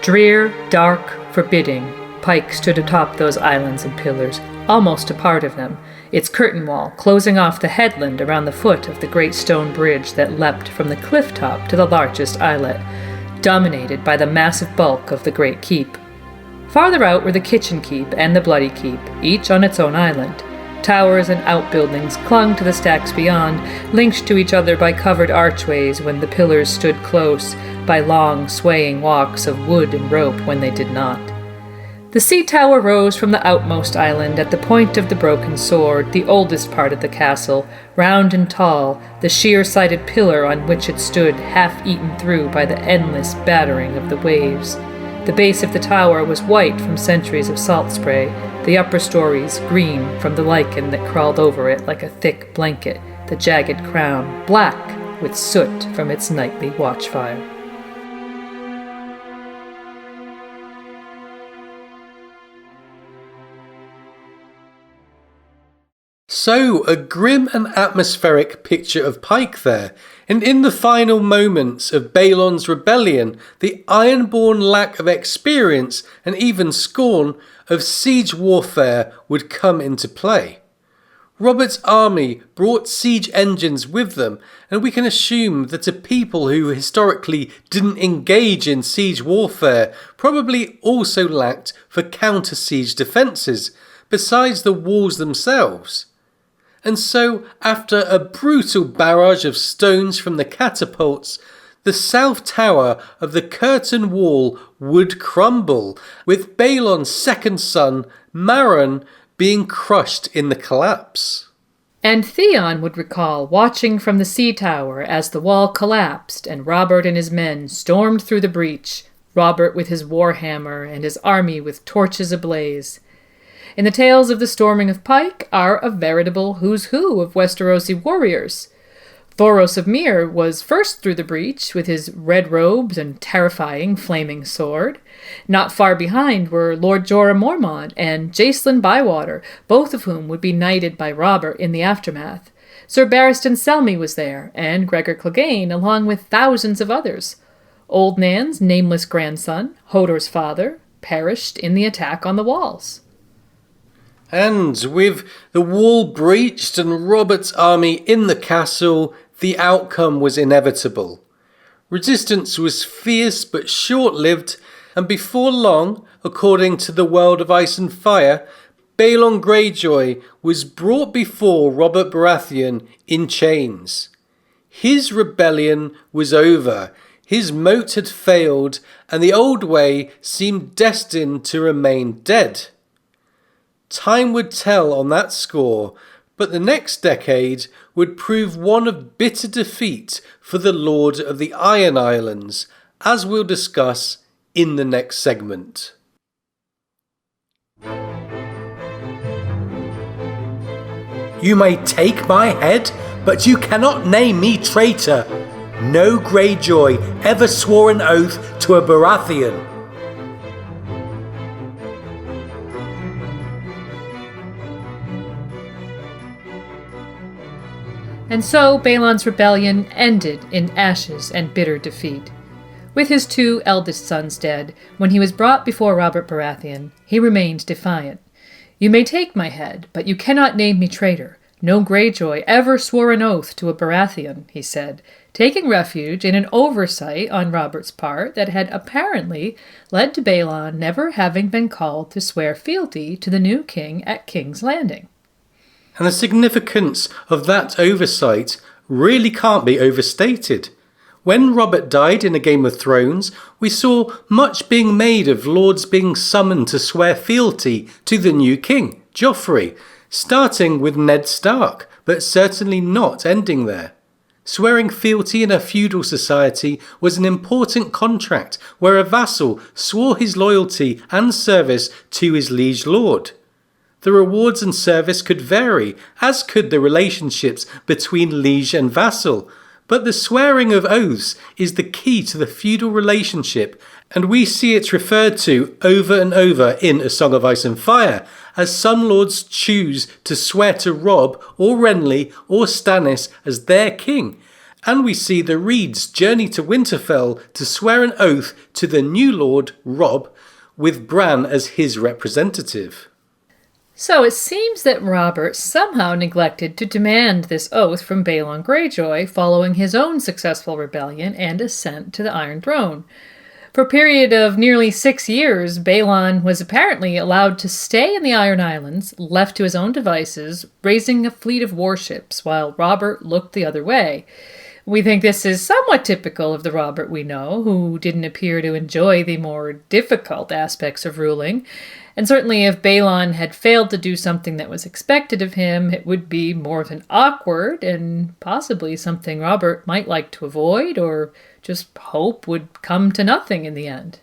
Drear, dark, forbidding, Pike stood atop those islands and pillars, almost a part of them, its curtain wall closing off the headland around the foot of the great stone bridge that leapt from the cliff top to the largest islet, dominated by the massive bulk of the great keep. Farther out were the Kitchen Keep and the Bloody Keep, each on its own island. Towers and outbuildings clung to the stacks beyond, linked to each other by covered archways when the pillars stood close, by long, swaying walks of wood and rope when they did not. The sea tower rose from the outmost island at the point of the broken sword, the oldest part of the castle, round and tall, the sheer-sided pillar on which it stood half eaten through by the endless battering of the waves. The base of the tower was white from centuries of salt spray, the upper stories green from the lichen that crawled over it like a thick blanket, the jagged crown black with soot from its nightly watchfire. So, a grim and atmospheric picture of Pike there, and in the final moments of Balon's rebellion, the ironborn lack of experience and even scorn of siege warfare would come into play. Robert's army brought siege engines with them, and we can assume that a people who historically didn't engage in siege warfare probably also lacked for counter-siege defences, besides the walls themselves. And so, after a brutal barrage of stones from the catapults, the south tower of the curtain wall would crumble, with Balon's second son, Maron, being crushed in the collapse. And Theon would recall watching from the sea tower as the wall collapsed and Robert and his men stormed through the breach, Robert with his warhammer and his army with torches ablaze. In the tales of the storming of Pike are a veritable who's who of Westerosi warriors. Thoros of Myr was first through the breach with his red robes and terrifying flaming sword. Not far behind were Lord Jorah Mormont and Jacelyn Bywater, both of whom would be knighted by Robert in the aftermath. Sir Barristan Selmy was there, and Gregor Clegane, along with thousands of others. Old Nan's nameless grandson, Hodor's father, perished in the attack on the walls. And with the wall breached and Robert's army in the castle, the outcome was inevitable. Resistance was fierce but short-lived, and before long, according to the World of Ice and Fire, Balon Greyjoy was brought before Robert Baratheon in chains. His rebellion was over, his moat had failed, and the old way seemed destined to remain dead. Time would tell on that score, but the next decade would prove one of bitter defeat for the Lord of the Iron Islands, as we'll discuss in the next segment. You may take my head, but you cannot name me traitor. No Greyjoy ever swore an oath to a Baratheon. And so Balon's rebellion ended in ashes and bitter defeat. With his 2 eldest sons dead, when he was brought before Robert Baratheon, he remained defiant. You may take my head, but you cannot name me traitor. No Greyjoy ever swore an oath to a Baratheon, he said, taking refuge in an oversight on Robert's part that had apparently led to Balon never having been called to swear fealty to the new king at King's Landing. And the significance of that oversight really can't be overstated. When Robert died in A Game of Thrones, we saw much being made of lords being summoned to swear fealty to the new king, Joffrey, starting with Ned Stark, but certainly not ending there. Swearing fealty in a feudal society was an important contract where a vassal swore his loyalty and service to his liege lord. The rewards and service could vary, as could the relationships between liege and vassal, but the swearing of oaths is the key to the feudal relationship, and we see it referred to over and over in A Song of Ice and Fire, as some lords choose to swear to Robb or Renly or Stannis as their king, and we see the Reeds journey to Winterfell to swear an oath to the new lord, Robb, with Bran as his representative. So it seems that Robert somehow neglected to demand this oath from Balon Greyjoy following his own successful rebellion and ascent to the Iron Throne. For a period of nearly 6 years, Balon was apparently allowed to stay in the Iron Islands, left to his own devices, raising a fleet of warships, while Robert looked the other way. We think this is somewhat typical of the Robert we know, who didn't appear to enjoy the more difficult aspects of ruling. And certainly if Balon had failed to do something that was expected of him, it would be more than awkward and possibly something Robert might like to avoid or just hope would come to nothing in the end.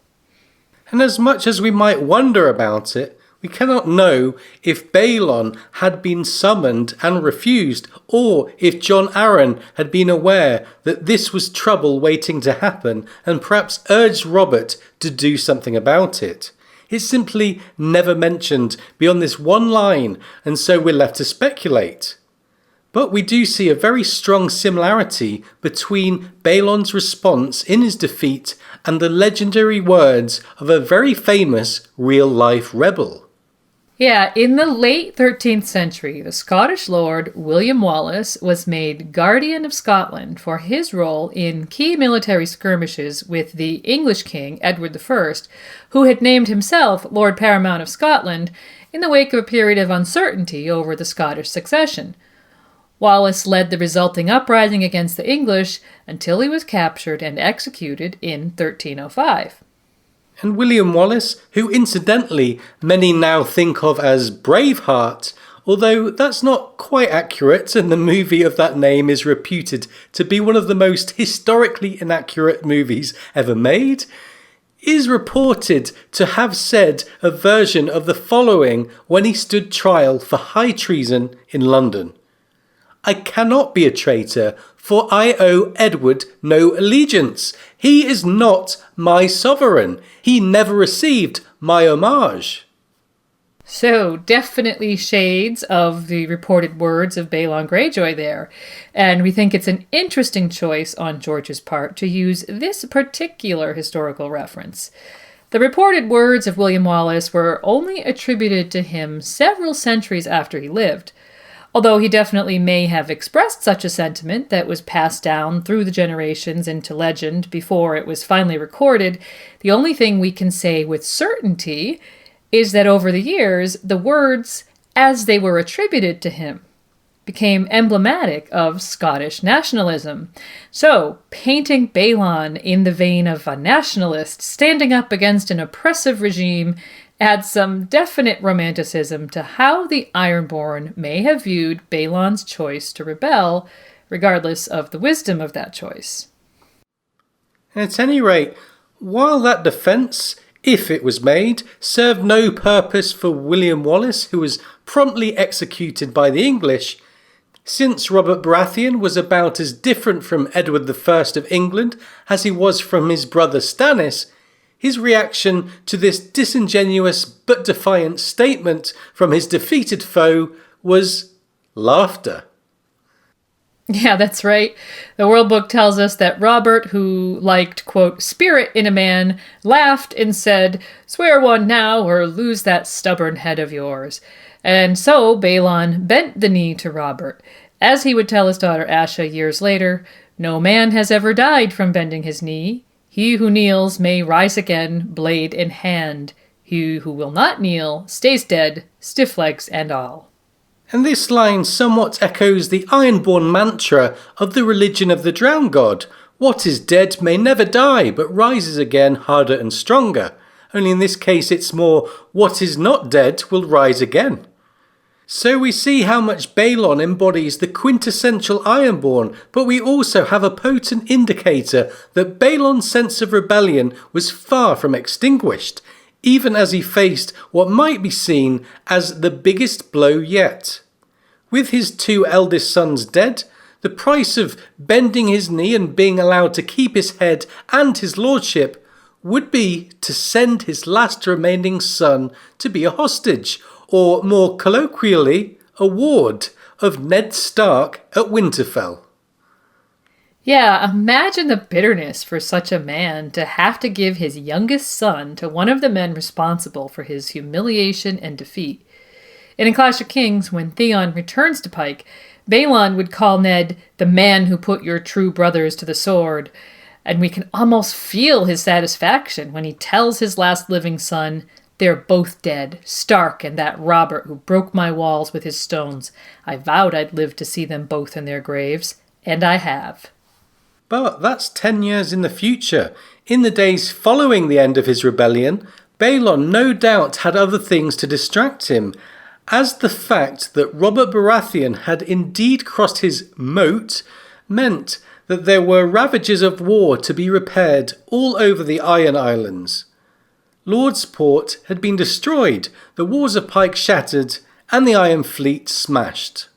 And as much as we might wonder about it, we cannot know if Balon had been summoned and refused, or if Jon Arryn had been aware that this was trouble waiting to happen and perhaps urged Robert to do something about it. It's simply never mentioned beyond this one line, and so we're left to speculate. But we do see a very strong similarity between Balon's response in his defeat and the legendary words of a very famous real-life rebel. Yeah, in the late 13th century, the Scottish lord William Wallace was made Guardian of Scotland for his role in key military skirmishes with the English king, Edward I, who had named himself Lord Paramount of Scotland in the wake of a period of uncertainty over the Scottish succession. Wallace led the resulting uprising against the English until he was captured and executed in 1305. And William Wallace, who incidentally many now think of as Braveheart, although that's not quite accurate and the movie of that name is reputed to be one of the most historically inaccurate movies ever made, is reported to have said a version of the following when he stood trial for high treason in London. I cannot be a traitor, for I owe Edward no allegiance. He is not my sovereign. He never received my homage. So, definitely shades of the reported words of Balon Greyjoy there. And we think it's an interesting choice on George's part to use this particular historical reference. The reported words of William Wallace were only attributed to him several centuries after he lived. Although he definitely may have expressed such a sentiment that was passed down through the generations into legend before it was finally recorded, the only thing we can say with certainty is that over the years, the words, as they were attributed to him, became emblematic of Scottish nationalism. So, painting Balon in the vein of a nationalist standing up against an oppressive regime adds some definite romanticism to how the Ironborn may have viewed Balon's choice to rebel, regardless of the wisdom of that choice. At any rate, while that defence, if it was made, served no purpose for William Wallace, who was promptly executed by the English, since Robert Baratheon was about as different from Edward I of England as he was from his brother Stannis, his reaction to this disingenuous but defiant statement from his defeated foe was laughter. Yeah, that's right. The World Book tells us that Robert, who liked, quote, spirit in a man, laughed and said, "Swear one now or lose that stubborn head of yours." And so Balon bent the knee to Robert. As he would tell his daughter Asha years later, "No man has ever died from bending his knee. He who kneels may rise again, blade in hand. He who will not kneel stays dead, stiff legs and all." And this line somewhat echoes the Ironborn mantra of the religion of the Drowned God. What is dead may never die, but rises again harder and stronger. Only in this case it's more, what is not dead will rise again. So we see how much Balon embodies the quintessential Ironborn, but we also have a potent indicator that Balon's sense of rebellion was far from extinguished, even as he faced what might be seen as the biggest blow yet. With his two eldest sons dead, the price of bending his knee and being allowed to keep his head and his lordship would be to send his last remaining son to be a hostage, or more colloquially, a ward of Ned Stark at Winterfell. Yeah, imagine the bitterness for such a man to have to give his youngest son to one of the men responsible for his humiliation and defeat. And in Clash of Kings, when Theon returns to Pike, Balon would call Ned the man who put your true brothers to the sword, and we can almost feel his satisfaction when he tells his last living son, "They're both dead, Stark and that Robert who broke my walls with his stones. I vowed I'd live to see them both in their graves, and I have." But that's 10 years in the future. In the days following the end of his rebellion, Balon no doubt had other things to distract him, as the fact that Robert Baratheon had indeed crossed his moat meant that there were ravages of war to be repaired all over the Iron Islands. Lordsport had been destroyed, the walls of Pike shattered, and the Iron Fleet smashed.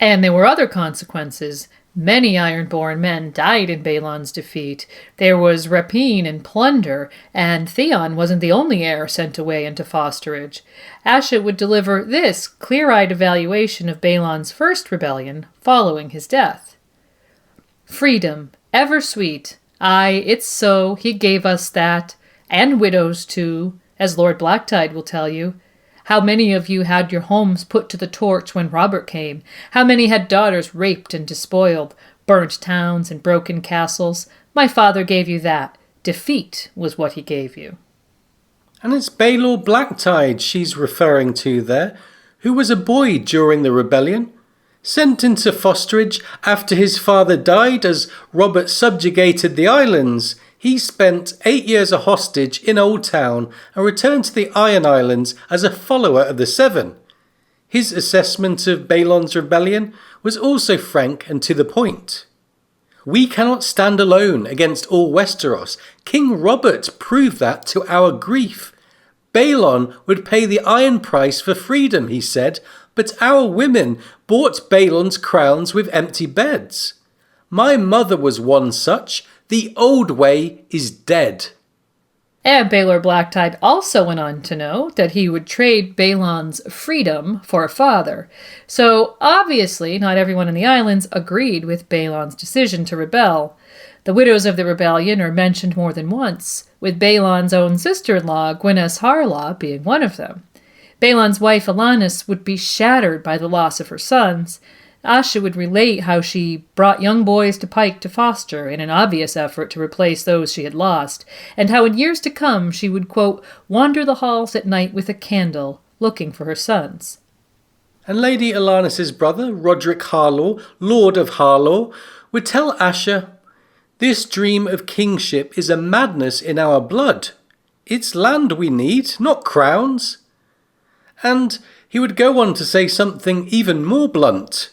And there were other consequences. Many Ironborn men died in Balon's defeat. There was rapine and plunder, and Theon wasn't the only heir sent away into fosterage. Asha would deliver this clear-eyed evaluation of Balon's first rebellion following his death. "Freedom, ever sweet. Aye, it's so, he gave us that. And widows, too, as Lord Blacktide will tell you. How many of you had your homes put to the torch when Robert came? How many had daughters raped and despoiled, burnt towns and broken castles? My father gave you that. Defeat was what he gave you." And it's Baelor Blacktide she's referring to there, who was a boy during the rebellion. Sent into fosterage after his father died as Robert subjugated the islands, he spent 8 years a hostage in Old Town and returned to the Iron Islands as a follower of the Seven. His assessment of Balon's rebellion was also frank and to the point. We cannot stand alone against all Westeros. King Robert proved that to our grief. Balon would pay the iron price for freedom, he said, but our women bought Balon's crowns with empty beds. My mother was one such. The old way is dead. And Baelor Blacktide also went on to know that he would trade Balon's freedom for a father. So obviously not everyone in the islands agreed with Balon's decision to rebel. The widows of the rebellion are mentioned more than once, with Balon's own sister-in-law, Gwyneth Harlaw, being one of them. Balon's wife Alanis would be shattered by the loss of her sons. Asha would relate how she brought young boys to Pike to foster in an obvious effort to replace those she had lost, and how in years to come she would, quote, wander the halls at night with a candle, looking for her sons. And Lady Alanis's brother, Roderick Harlaw, Lord of Harlaw, would tell Asha, "This dream of kingship is a madness in our blood. It's land we need, not crowns." And he would go on to say something even more blunt.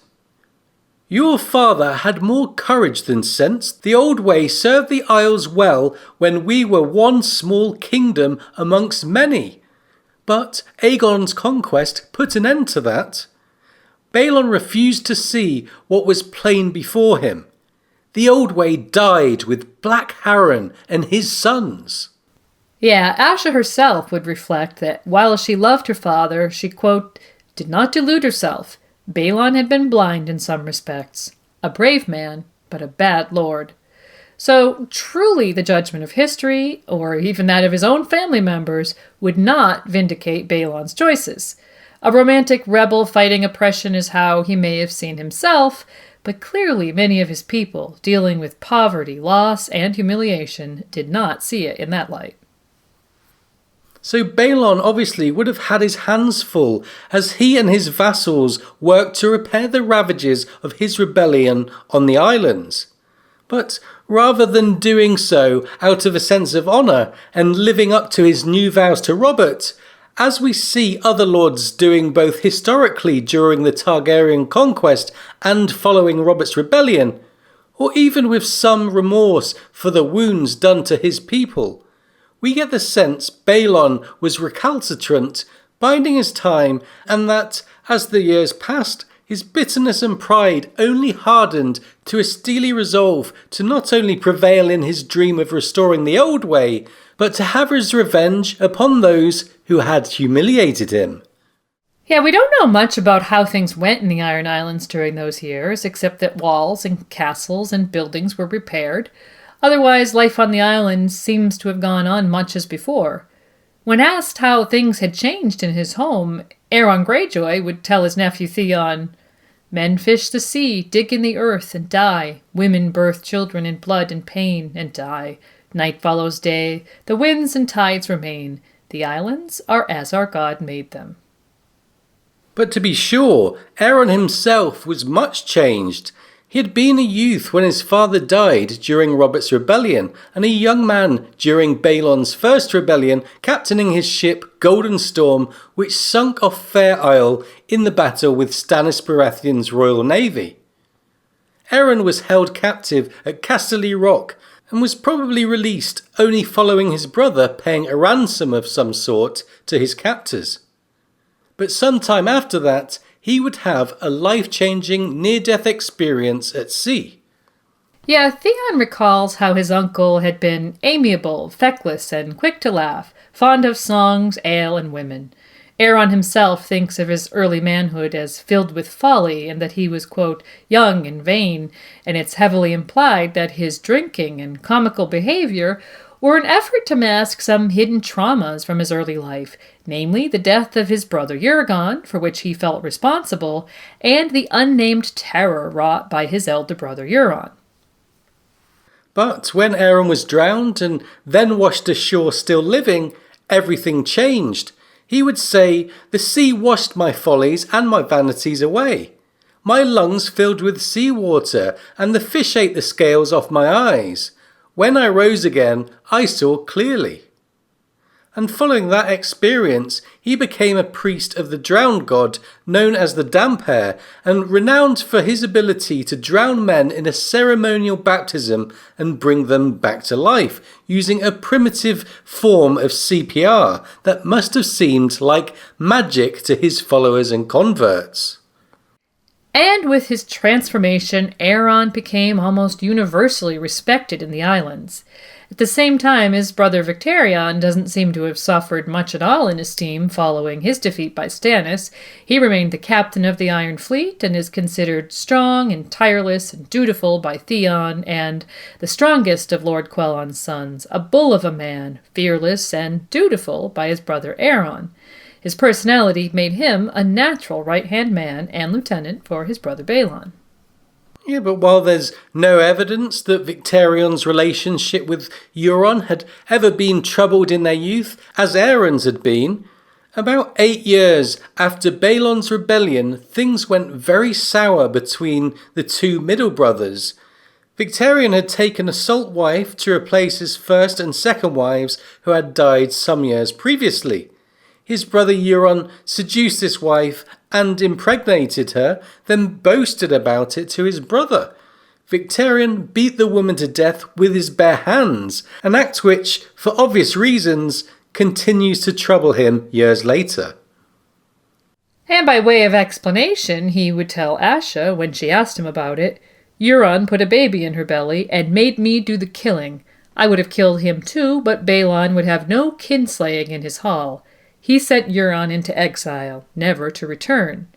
"Your father had more courage than sense. The old way served the Isles well when we were one small kingdom amongst many. But Aegon's conquest put an end to that. Balon refused to see what was plain before him. The old way died with Black Harren and his sons." Yeah, Asha herself would reflect that while she loved her father, she, quote, did not delude herself. Balon had been blind in some respects. A brave man, but a bad lord. So truly the judgment of history, or even that of his own family members, would not vindicate Balon's choices. A romantic rebel fighting oppression is how he may have seen himself, but clearly many of his people, dealing with poverty, loss, and humiliation, did not see it in that light. So Balon obviously would have had his hands full as he and his vassals worked to repair the ravages of his rebellion on the islands. But rather than doing so out of a sense of honour and living up to his new vows to Robert, as we see other lords doing both historically during the Targaryen conquest and following Robert's rebellion, or even with some remorse for the wounds done to his people, we get the sense Balon was recalcitrant, biding his time, and that, as the years passed, his bitterness and pride only hardened to a steely resolve to not only prevail in his dream of restoring the old way, but to have his revenge upon those who had humiliated him. Yeah, we don't know much about how things went in the Iron Islands during those years, except that walls and castles and buildings were repaired. Otherwise, life on the island seems to have gone on much as before. When asked how things had changed in his home, Balon Greyjoy would tell his nephew Theon, "Men fish the sea, dig in the earth, and die. Women birth children in blood and pain, and die. Night follows day. The winds and tides remain. The islands are as our God made them." But to be sure, Aeron himself was much changed. He had been a youth when his father died during Robert's rebellion, and a young man during Balon's first rebellion, captaining his ship Golden Storm, which sunk off Fair Isle in the battle with Stannis Baratheon's royal navy. Aeron was held captive at Casterly Rock, and was probably released only following his brother paying a ransom of some sort to his captors. But sometime after that, he would have a life-changing near-death experience at sea. Yeah, Theon recalls how his uncle had been amiable, feckless, and quick to laugh, fond of songs, ale, and women. Aeron himself thinks of his early manhood as filled with folly, and that he was, quote, young and vain, and it's heavily implied that his drinking and comical behavior were an effort to mask some hidden traumas from his early life, namely the death of his brother Euron, for which he felt responsible, and the unnamed terror wrought by his elder brother Euron. But when Aeron was drowned and then washed ashore still living, everything changed. He would say, "The sea washed my follies and my vanities away. My lungs filled with sea water, and the fish ate the scales off my eyes. When I rose again, I saw clearly." And following that experience, he became a priest of the drowned god known as the Damper, and renowned for his ability to drown men in a ceremonial baptism and bring them back to life, using a primitive form of CPR that must have seemed like magic to his followers and converts. And with his transformation, Aeron became almost universally respected in the islands. At the same time, his brother Victarion doesn't seem to have suffered much at all in esteem following his defeat by Stannis. He remained the captain of the Iron Fleet and is considered strong and tireless and dutiful by Theon, and the strongest of Lord Quelon's sons, a bull of a man, fearless and dutiful by his brother Aeron. His personality made him a natural right-hand man and lieutenant for his brother Balon. Yeah, but while there's no evidence that Victarion's relationship with Euron had ever been troubled in their youth, as Aeron's had been, about 8 years after Balon's rebellion, things went very sour between the two middle brothers. Victarion had taken a salt wife to replace his first and second wives who had died some years previously. His brother Euron seduced this wife and impregnated her, then boasted about it to his brother. Victarion beat the woman to death with his bare hands, an act which, for obvious reasons, continues to trouble him years later. And by way of explanation, he would tell Asha, when she asked him about it, Euron put a baby in her belly and made me do the killing. I would have killed him too, but Balon would have no kinslaying in his hall. He sent Euron into exile, never to return.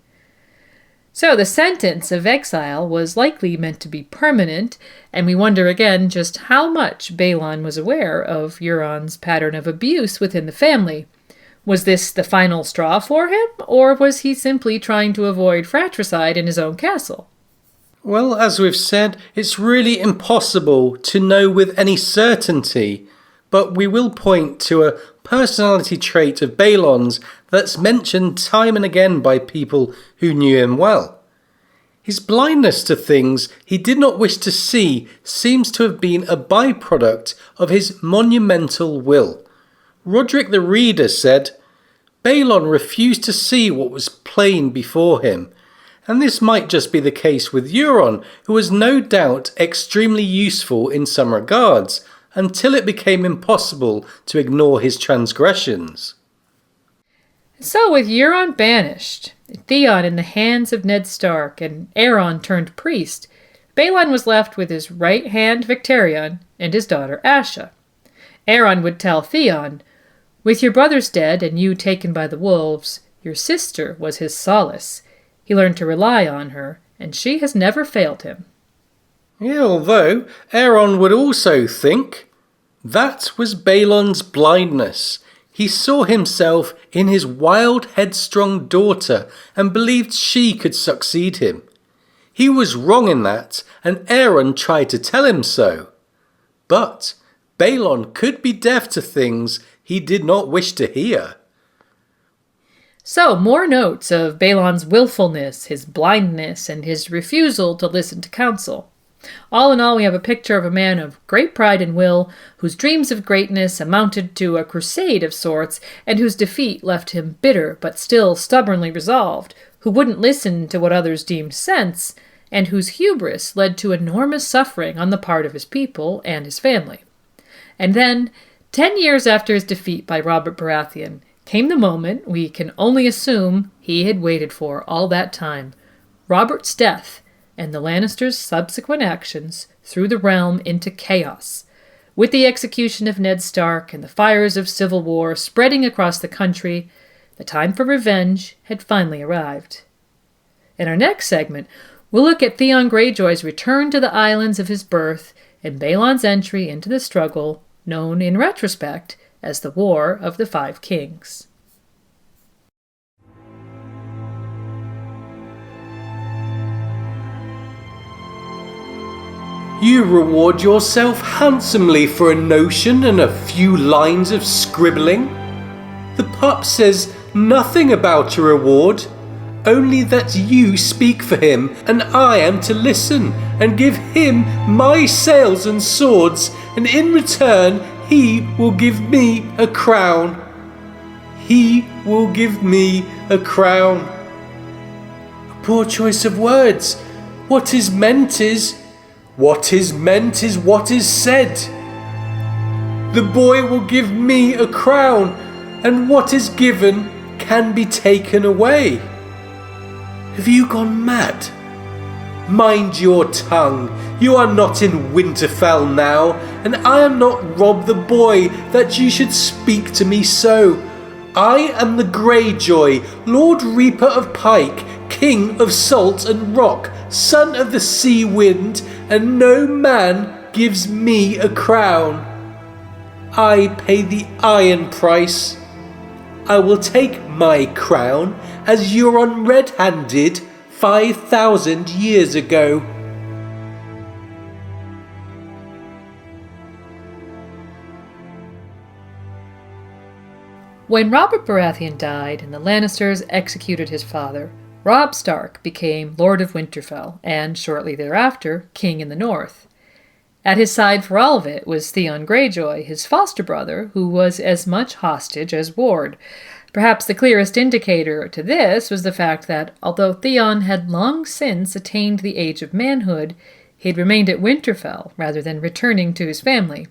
So the sentence of exile was likely meant to be permanent, and we wonder again just how much Balon was aware of Euron's pattern of abuse within the family. Was this the final straw for him, or was he simply trying to avoid fratricide in his own castle? Well, as we've said, it's really impossible to know with any certainty, but we will point to a personality trait of Balon's that's mentioned time and again by people who knew him well. His blindness to things he did not wish to see seems to have been a byproduct of his monumental will. Roderick the Reader said, Balon refused to see what was plain before him, and this might just be the case with Euron, who was no doubt extremely useful in some regards, until it became impossible to ignore his transgressions. So with Euron banished, Theon in the hands of Ned Stark, and Aeron turned priest, Balon was left with his right hand Victarion and his daughter Asha. Aeron would tell Theon, with your brothers dead and you taken by the wolves, your sister was his solace. He learned to rely on her, and she has never failed him. Yeah, although Aeron would also think that was Balon's blindness. He saw himself in his wild, headstrong daughter and believed she could succeed him. He was wrong in that, and Aeron tried to tell him so. But Balon could be deaf to things he did not wish to hear. So, more notes of Balon's willfulness, his blindness, and his refusal to listen to counsel. All in all, we have a picture of a man of great pride and will, whose dreams of greatness amounted to a crusade of sorts, and whose defeat left him bitter but still stubbornly resolved, who wouldn't listen to what others deemed sense, and whose hubris led to enormous suffering on the part of his people and his family. And then, 10 years after his defeat by Robert Baratheon, came the moment we can only assume he had waited for all that time, Robert's death, and the Lannisters' subsequent actions threw the realm into chaos. With the execution of Ned Stark and the fires of civil war spreading across the country, the time for revenge had finally arrived. In our next segment, we'll look at Theon Greyjoy's return to the islands of his birth and Balon's entry into the struggle known in retrospect as the War of the Five Kings. You reward yourself handsomely for a notion and a few lines of scribbling. The pup says nothing about a reward, only that you speak for him, and I am to listen and give him my sails and swords, and in return he will give me a crown. he will give me a crown. A poor choice of words. What is meant is what is said. The boy will give me a crown, and what is given can be taken away. Have you gone mad? Mind your tongue. You are not in Winterfell now, and I am not Rob the boy that you should speak to me so. I am the Greyjoy, Lord Reaper of Pike, King of Salt and Rock, son of the Sea Wind, and no man gives me a crown. I pay the iron price. I will take my crown as Euron red-handed 5,000 years ago. When Robert Baratheon died and the Lannisters executed his father, Robb Stark became Lord of Winterfell and, shortly thereafter, King in the North. At his side for all of it was Theon Greyjoy, his foster brother, who was as much hostage as ward. Perhaps the clearest indicator to this was the fact that, although Theon had long since attained the age of manhood, he had remained at Winterfell rather than returning to his family.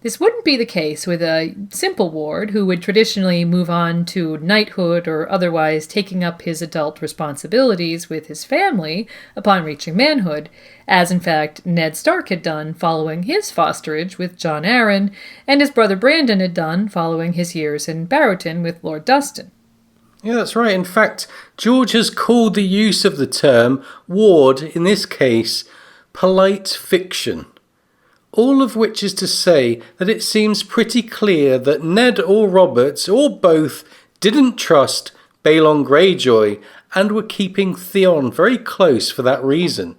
This wouldn't be the case with a simple ward who would traditionally move on to knighthood or otherwise taking up his adult responsibilities with his family upon reaching manhood, as in fact Ned Stark had done following his fosterage with Jon Arryn, and his brother Brandon had done following his years in Barrowton with Lord Dustin. Yeah, that's right. In fact, George has called the use of the term ward, in this case, polite fiction. All of which is to say that it seems pretty clear that Ned or Robert, or both, didn't trust Balon Greyjoy and were keeping Theon very close for that reason.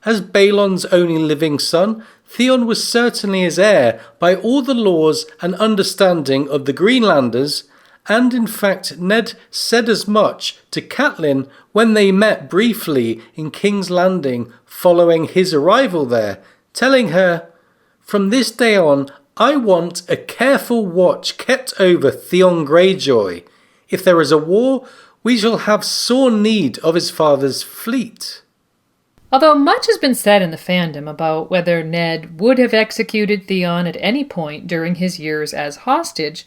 As Balon's only living son, Theon was certainly his heir by all the laws and understanding of the Greenlanders, and in fact Ned said as much to Catelyn when they met briefly in King's Landing following his arrival there, telling her, "From this day on, I want a careful watch kept over Theon Greyjoy. If there is a war, we shall have sore need of his father's fleet." Although much has been said in the fandom about whether Ned would have executed Theon at any point during his years as hostage,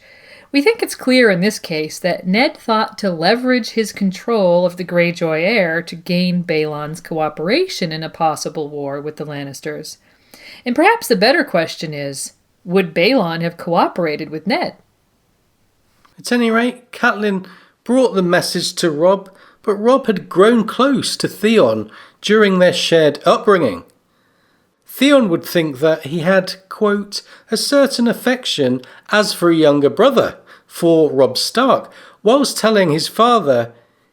we think it's clear in this case that Ned thought to leverage his control of the Greyjoy heir to gain Balon's cooperation in a possible war with the Lannisters. And perhaps the better question is, would Balon have cooperated with Ned? At any rate, Catelyn brought the message to Robb, but Robb had grown close to Theon during their shared upbringing. Theon would think that he had, quote, a certain affection as for a younger brother, for Robb Stark, whilst telling his father,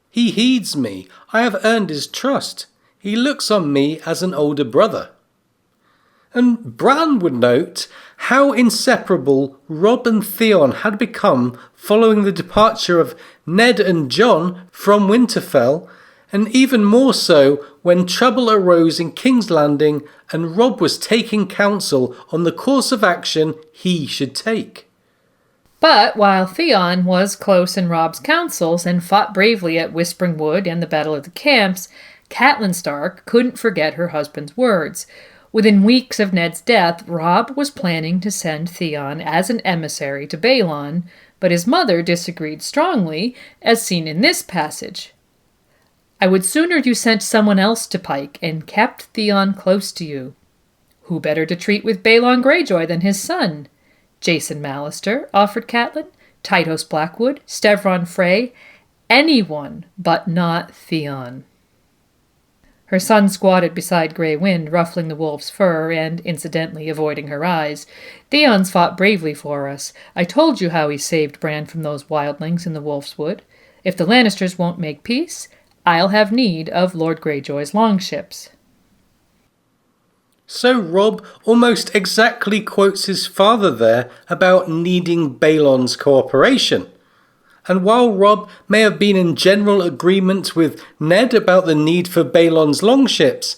"He heeds me, I have earned his trust, he looks on me as an older brother." And Bran would note how inseparable Robb and Theon had become following the departure of Ned and Jon from Winterfell, and even more so when trouble arose in King's Landing and Robb was taking counsel on the course of action he should take. But while Theon was close in Robb's counsels and fought bravely at Whispering Wood and the Battle of the Camps, Catelyn Stark couldn't forget her husband's words. Within weeks of Ned's death, Robb was planning to send Theon as an emissary to Balon, but his mother disagreed strongly, as seen in this passage. "I would sooner you sent someone else to Pike and kept Theon close to you. Who better to treat with Balon Greyjoy than his son? Jason Mallister," offered Catelyn, "Tytos Blackwood, Stevron Frey, anyone but not Theon." Her son squatted beside Grey Wind, ruffling the wolf's fur and, incidentally, avoiding her eyes. "Theon's fought bravely for us. I told you how he saved Bran from those wildlings in the Wolf's Wood. If the Lannisters won't make peace, I'll have need of Lord Greyjoy's longships." So Robb almost exactly quotes his father there about needing Balon's cooperation. And while Robb may have been in general agreement with Ned about the need for Balon's longships,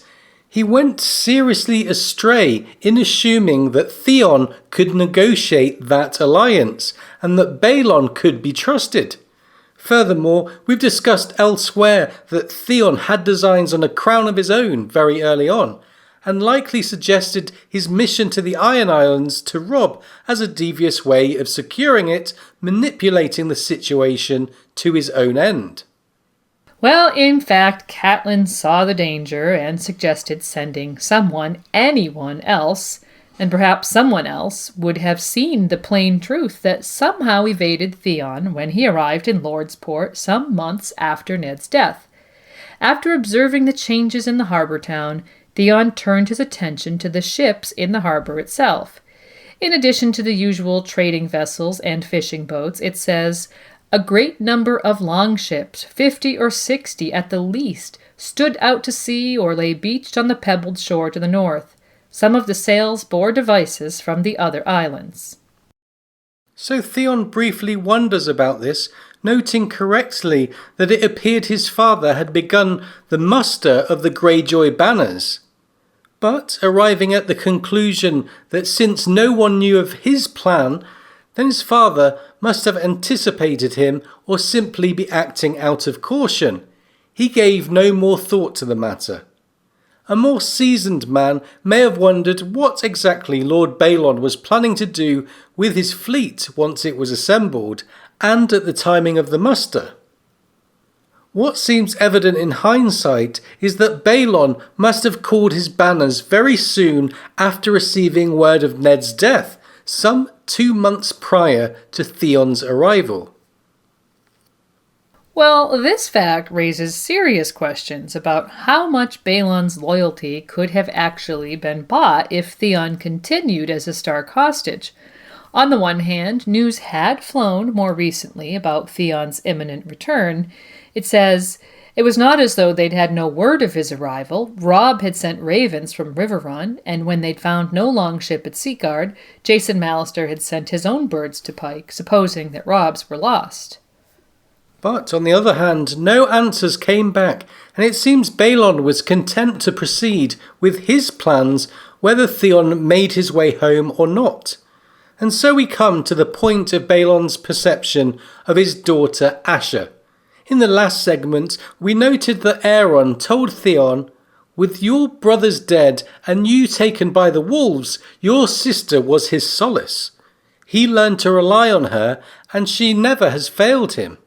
He went seriously astray in assuming that Theon could negotiate that alliance and that Balon could be trusted. Furthermore, we've discussed elsewhere that Theon had designs on a crown of his own very early on, and likely suggested his mission to the Iron Islands to Robb as a devious way of securing it, manipulating the situation to his own end. Well, in fact, Catelyn saw the danger and suggested sending anyone else, and perhaps someone else would have seen the plain truth that somehow evaded Theon when he arrived in Lordsport some months after Ned's death. After observing the changes in the harbour town, Theon turned his attention to the ships in the harbour itself. In addition to the usual trading vessels and fishing boats, it says, a great number of longships, 50 or 60 at the least, stood out to sea or lay beached on the pebbled shore to the north. Some of the sails bore devices from the other islands. So Theon briefly wonders about this, noting correctly that it appeared his father had begun the muster of the Greyjoy banners. But arriving at the conclusion that since no one knew of his plan, then his father must have anticipated him or simply be acting out of caution. He gave no more thought to the matter. A more seasoned man may have wondered what exactly Lord Balon was planning to do with his fleet once it was assembled, and at the timing of the muster. What seems evident in hindsight is that Balon must have called his banners very soon after receiving word of Ned's death, some 2 months prior to Theon's arrival. Well, this fact raises serious questions about how much Balon's loyalty could have actually been bought if Theon continued as a Stark hostage. On the one hand, news had flown more recently about Theon's imminent return. It says, it was not as though they'd had no word of his arrival. Robb had sent ravens from Riverrun, and when they'd found no longship at Seaguard, Jason Mallister had sent his own birds to Pike, supposing that Robb's were lost. But on the other hand, no answers came back, and it seems Balon was content to proceed with his plans whether Theon made his way home or not. And so we come to the point of Balon's perception of his daughter Asha. In the last segment, we noted that Aeron told Theon, with your brothers dead and you taken by the wolves, your sister was his solace. He learned to rely on her, and she never has failed him.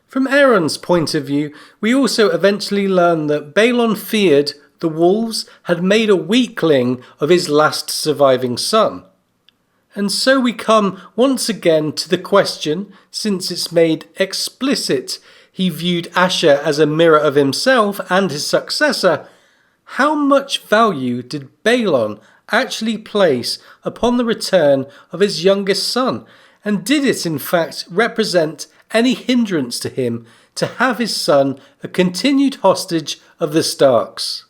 From Aeron's point of view, we also eventually learn that Balon feared the wolves had made a weakling of his last surviving son. And so we come once again to the question, since it's made explicit he viewed Asha as a mirror of himself and his successor, how much value did Balon actually place upon the return of his youngest son, and did it in fact represent any hindrance to him to have his son a continued hostage of the Starks?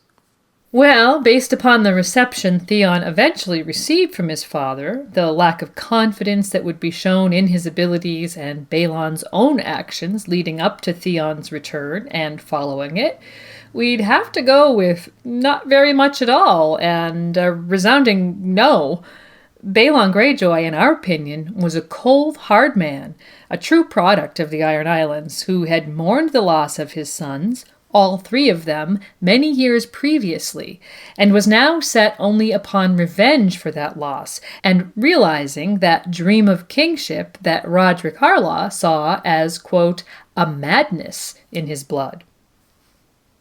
Well, based upon the reception Theon eventually received from his father, the lack of confidence that would be shown in his abilities, and Balon's own actions leading up to Theon's return and following it, we'd have to go with not very much at all, and a resounding no. Balon Greyjoy, in our opinion, was a cold, hard man, a true product of the Iron Islands, who had mourned the loss of his sons, all 3 of them, many years previously, and was now set only upon revenge for that loss, and realizing that dream of kingship that Roderick Harlaw saw as, quote, a madness in his blood.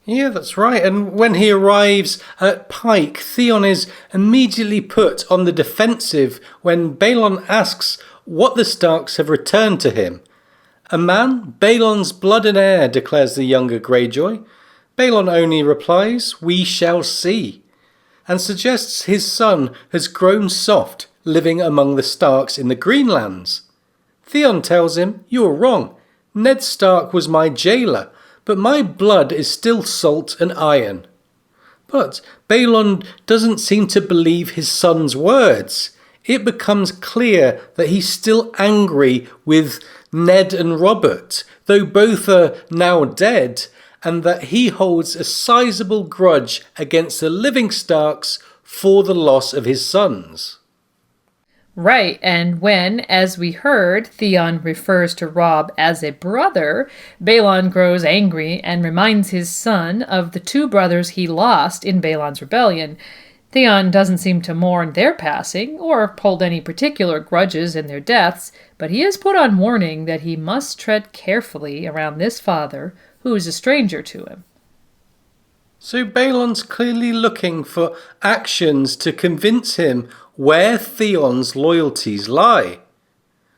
Yeah, that's right. And when he arrives at Pike, Theon is immediately put on the defensive when Balon asks what the Starks have returned to him. A man, Balon's blood and heir, declares the younger Greyjoy. Balon only replies, we shall see, and suggests his son has grown soft living among the Starks in the Greenlands. Theon tells him, you're wrong. Ned Stark was my jailer, but my blood is still salt and iron. But Balon doesn't seem to believe his son's words. It becomes clear that he's still angry with Ned and Robert, though both are now dead, and that he holds a sizable grudge against the living Starks for the loss of his sons. Right, and when, as we heard, Theon refers to Robb as a brother, Balon grows angry and reminds his son of the two brothers he lost in Balon's rebellion. Theon doesn't seem to mourn their passing, or hold any particular grudges in their deaths, but he is put on warning that he must tread carefully around this father, who is a stranger to him. So Balon's clearly looking for actions to convince him where Theon's loyalties lie.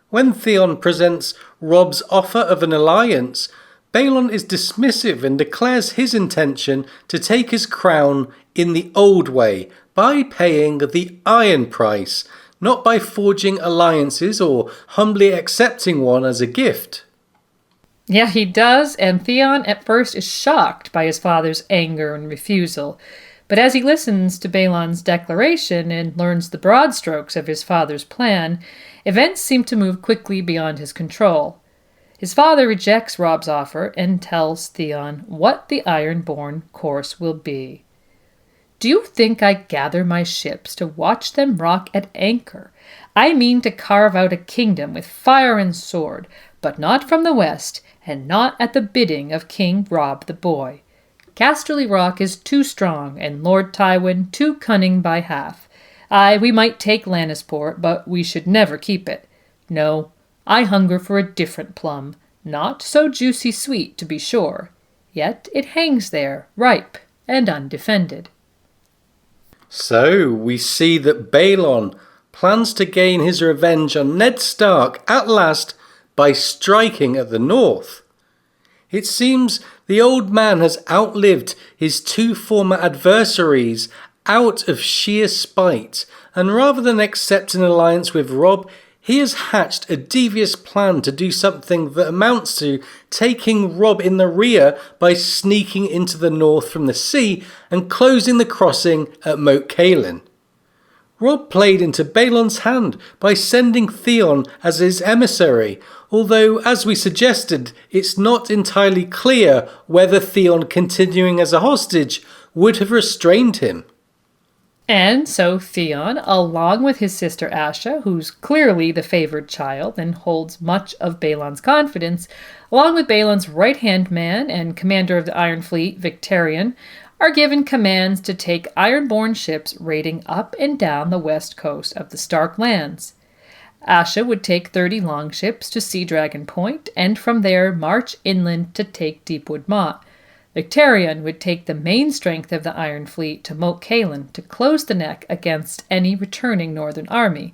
When Theon presents Robb's offer of an alliance, Balon is dismissive and declares his intention to take his crown in the old way, by paying the iron price, not by forging alliances or humbly accepting one as a gift. Yeah, he does, and Theon at first is shocked by his father's anger and refusal. But as he listens to Balon's declaration and learns the broad strokes of his father's plan, events seem to move quickly beyond his control. His father rejects Robb's offer and tells Theon what the Ironborn course will be. "Do you think I gather my ships to watch them rock at anchor? I mean to carve out a kingdom with fire and sword, but not from the west, and not at the bidding of King Robb the Boy. Casterly Rock is too strong, and Lord Tywin too cunning by half. Aye, we might take Lannisport, but we should never keep it. No, I hunger for a different plum, not so juicy sweet, to be sure. Yet it hangs there, ripe and undefended." So we see that Balon plans to gain his revenge on Ned Stark at last by striking at the north. It seems the old man has outlived his two former adversaries out of sheer spite, and rather than accept an alliance with Robb, he has hatched a devious plan to do something that amounts to taking Robb in the rear by sneaking into the north from the sea and closing the crossing at Moat Cailin. Robb played into Balon's hand by sending Theon as his emissary, although, as we suggested, it's not entirely clear whether Theon continuing as a hostage would have restrained him. And so Theon, along with his sister Asha, who's clearly the favored child and holds much of Balon's confidence, along with Balon's right-hand man and commander of the Iron Fleet, Victarion, are given commands to take Ironborn ships raiding up and down the west coast of the Stark lands. Asha would take 30 longships to Sea Dragon Point, and from there march inland to take Deepwood Motte. Victarion would take the main strength of the Iron Fleet to Moat Cailin to close the neck against any returning northern army.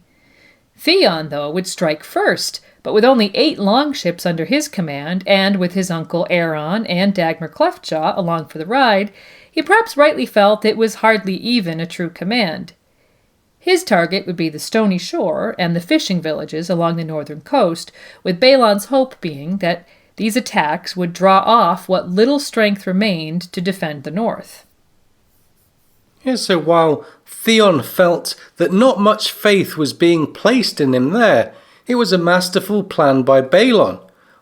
Theon, though, would strike first, but with only 8 longships under his command, and with his uncle Aeron and Dagmar Cleftjaw along for the ride, he perhaps rightly felt it was hardly even a true command. His target would be the stony shore and the fishing villages along the northern coast, with Balon's hope being that these attacks would draw off what little strength remained to defend the north. Yeah, so while Theon felt that not much faith was being placed in him there, it was a masterful plan by Balon.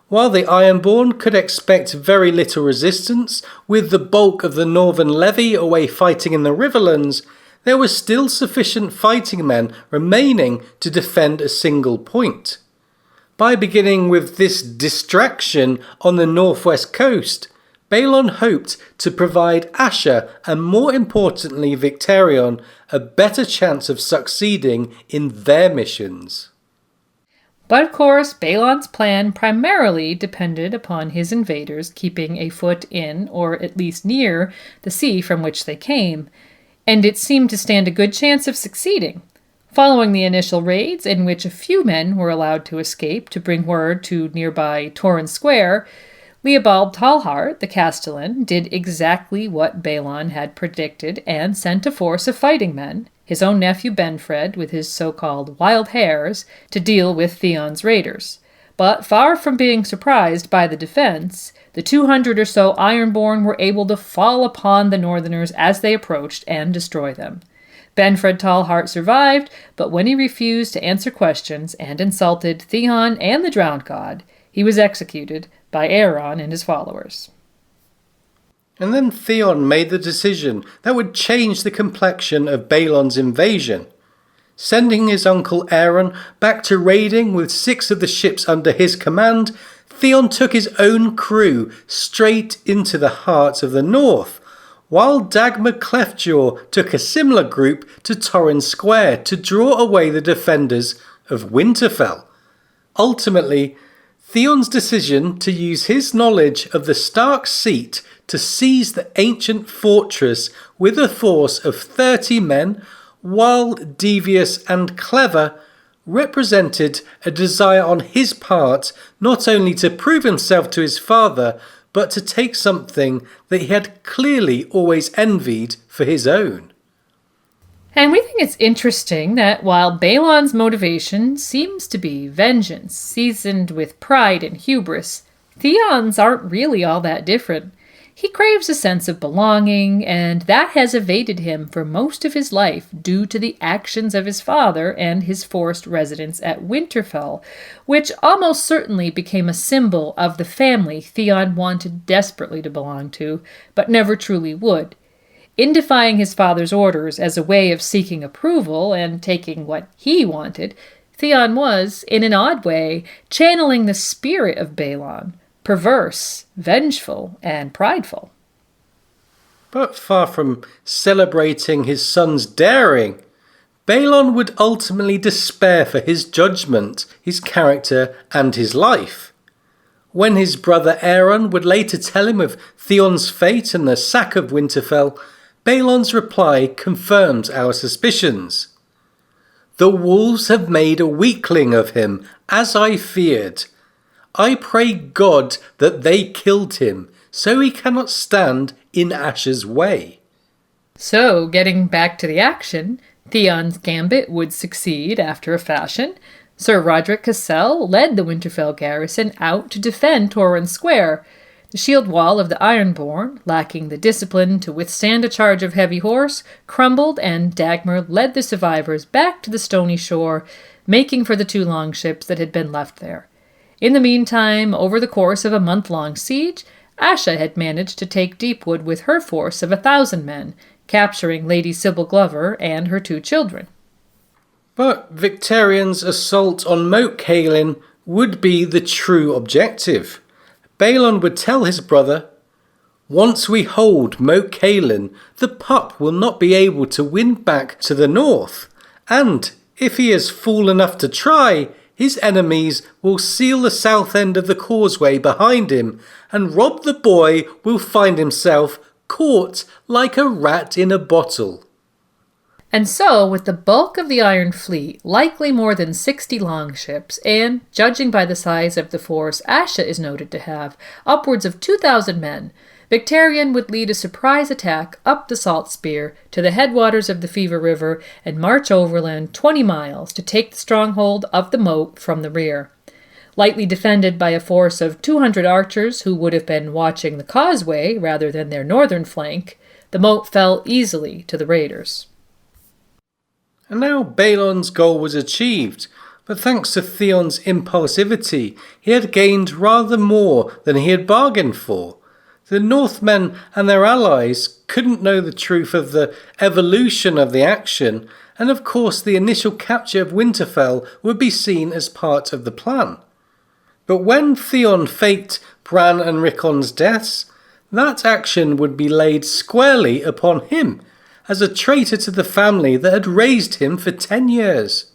While the Ironborn could expect very little resistance, with the bulk of the northern levy away fighting in the Riverlands, there were still sufficient fighting men remaining to defend a single point. By beginning with this distraction on the northwest coast, Balon hoped to provide Asha and more importantly Victarion a better chance of succeeding in their missions. But of course, Balon's plan primarily depended upon his invaders keeping a foot in, or at least near, the sea from which they came, and it seemed to stand a good chance of succeeding. Following the initial raids, in which a few men were allowed to escape to bring word to nearby Torrhen Square, Leopold Talhart, the Castellan, did exactly what Balon had predicted and sent a force of fighting men, his own nephew Benfred with his so-called wild hares, to deal with Theon's raiders. But far from being surprised by the defense, the 200 or so Ironborn were able to fall upon the Northerners as they approached and destroy them. Benfred Talhart survived, but when he refused to answer questions and insulted Theon and the Drowned God, he was executed by Aeron and his followers. And then Theon made the decision that would change the complexion of Balon's invasion. Sending his uncle Aeron back to raiding with 6 of the ships under his command, Theon took his own crew straight into the heart of the north, while Dagmar Cleftjaw took a similar group to Torrhen Square to draw away the defenders of Winterfell. Ultimately, Theon's decision to use his knowledge of the Stark seat to seize the ancient fortress with a force of 30 men, wild, devious and clever, represented a desire on his part not only to prove himself to his father, but to take something that he had clearly always envied for his own. And we think it's interesting that while Balon's motivation seems to be vengeance, seasoned with pride and hubris, Theon's aren't really all that different. He craves a sense of belonging, and that has evaded him for most of his life due to the actions of his father and his forced residence at Winterfell, which almost certainly became a symbol of the family Theon wanted desperately to belong to, but never truly would. In defying his father's orders as a way of seeking approval and taking what he wanted, Theon was, in an odd way, channeling the spirit of Balon, perverse, vengeful, and prideful. But far from celebrating his son's daring, Balon would ultimately despair for his judgment, his character, and his life. When his brother Aeron would later tell him of Theon's fate and the sack of Winterfell, Balon's reply confirms our suspicions. "The wolves have made a weakling of him, as I feared. I pray God that they killed him, so he cannot stand in Asher's way." So, getting back to the action, Theon's gambit would succeed after a fashion. Sir Roderick Cassel led the Winterfell garrison out to defend Torrhen Square. The shield wall of the Ironborn, lacking the discipline to withstand a charge of heavy horse, crumbled, and Dagmar led the survivors back to the stony shore, making for the 2 longships that had been left there. In the meantime, over the course of a month-long siege, Asha had managed to take Deepwood with her force of 1,000 men, capturing Lady Sybil Glover and her 2 children. But Victarion's assault on Moat Cailin would be the true objective. Balon would tell his brother, "Once we hold Moat Cailin, the pup will not be able to win back to the north, and if he is fool enough to try, his enemies will seal the south end of the causeway behind him, and Rob the boy will find himself caught like a rat in a bottle." And so, with the bulk of the Iron Fleet, likely more than 60 longships, and, judging by the size of the force Asha is noted to have, upwards of 2,000 men, Victarion would lead a surprise attack up the Salt Spear to the headwaters of the Fever River and march overland 20 miles to take the stronghold of the moat from the rear. Lightly defended by a force of 200 archers who would have been watching the causeway rather than their northern flank, the moat fell easily to the raiders. And now Balon's goal was achieved, but thanks to Theon's impulsivity, he had gained rather more than he had bargained for. The Northmen and their allies couldn't know the truth of the evolution of the action, and of course the initial capture of Winterfell would be seen as part of the plan. But when Theon faked Bran and Rickon's deaths, that action would be laid squarely upon him, as a traitor to the family that had raised him for 10 years.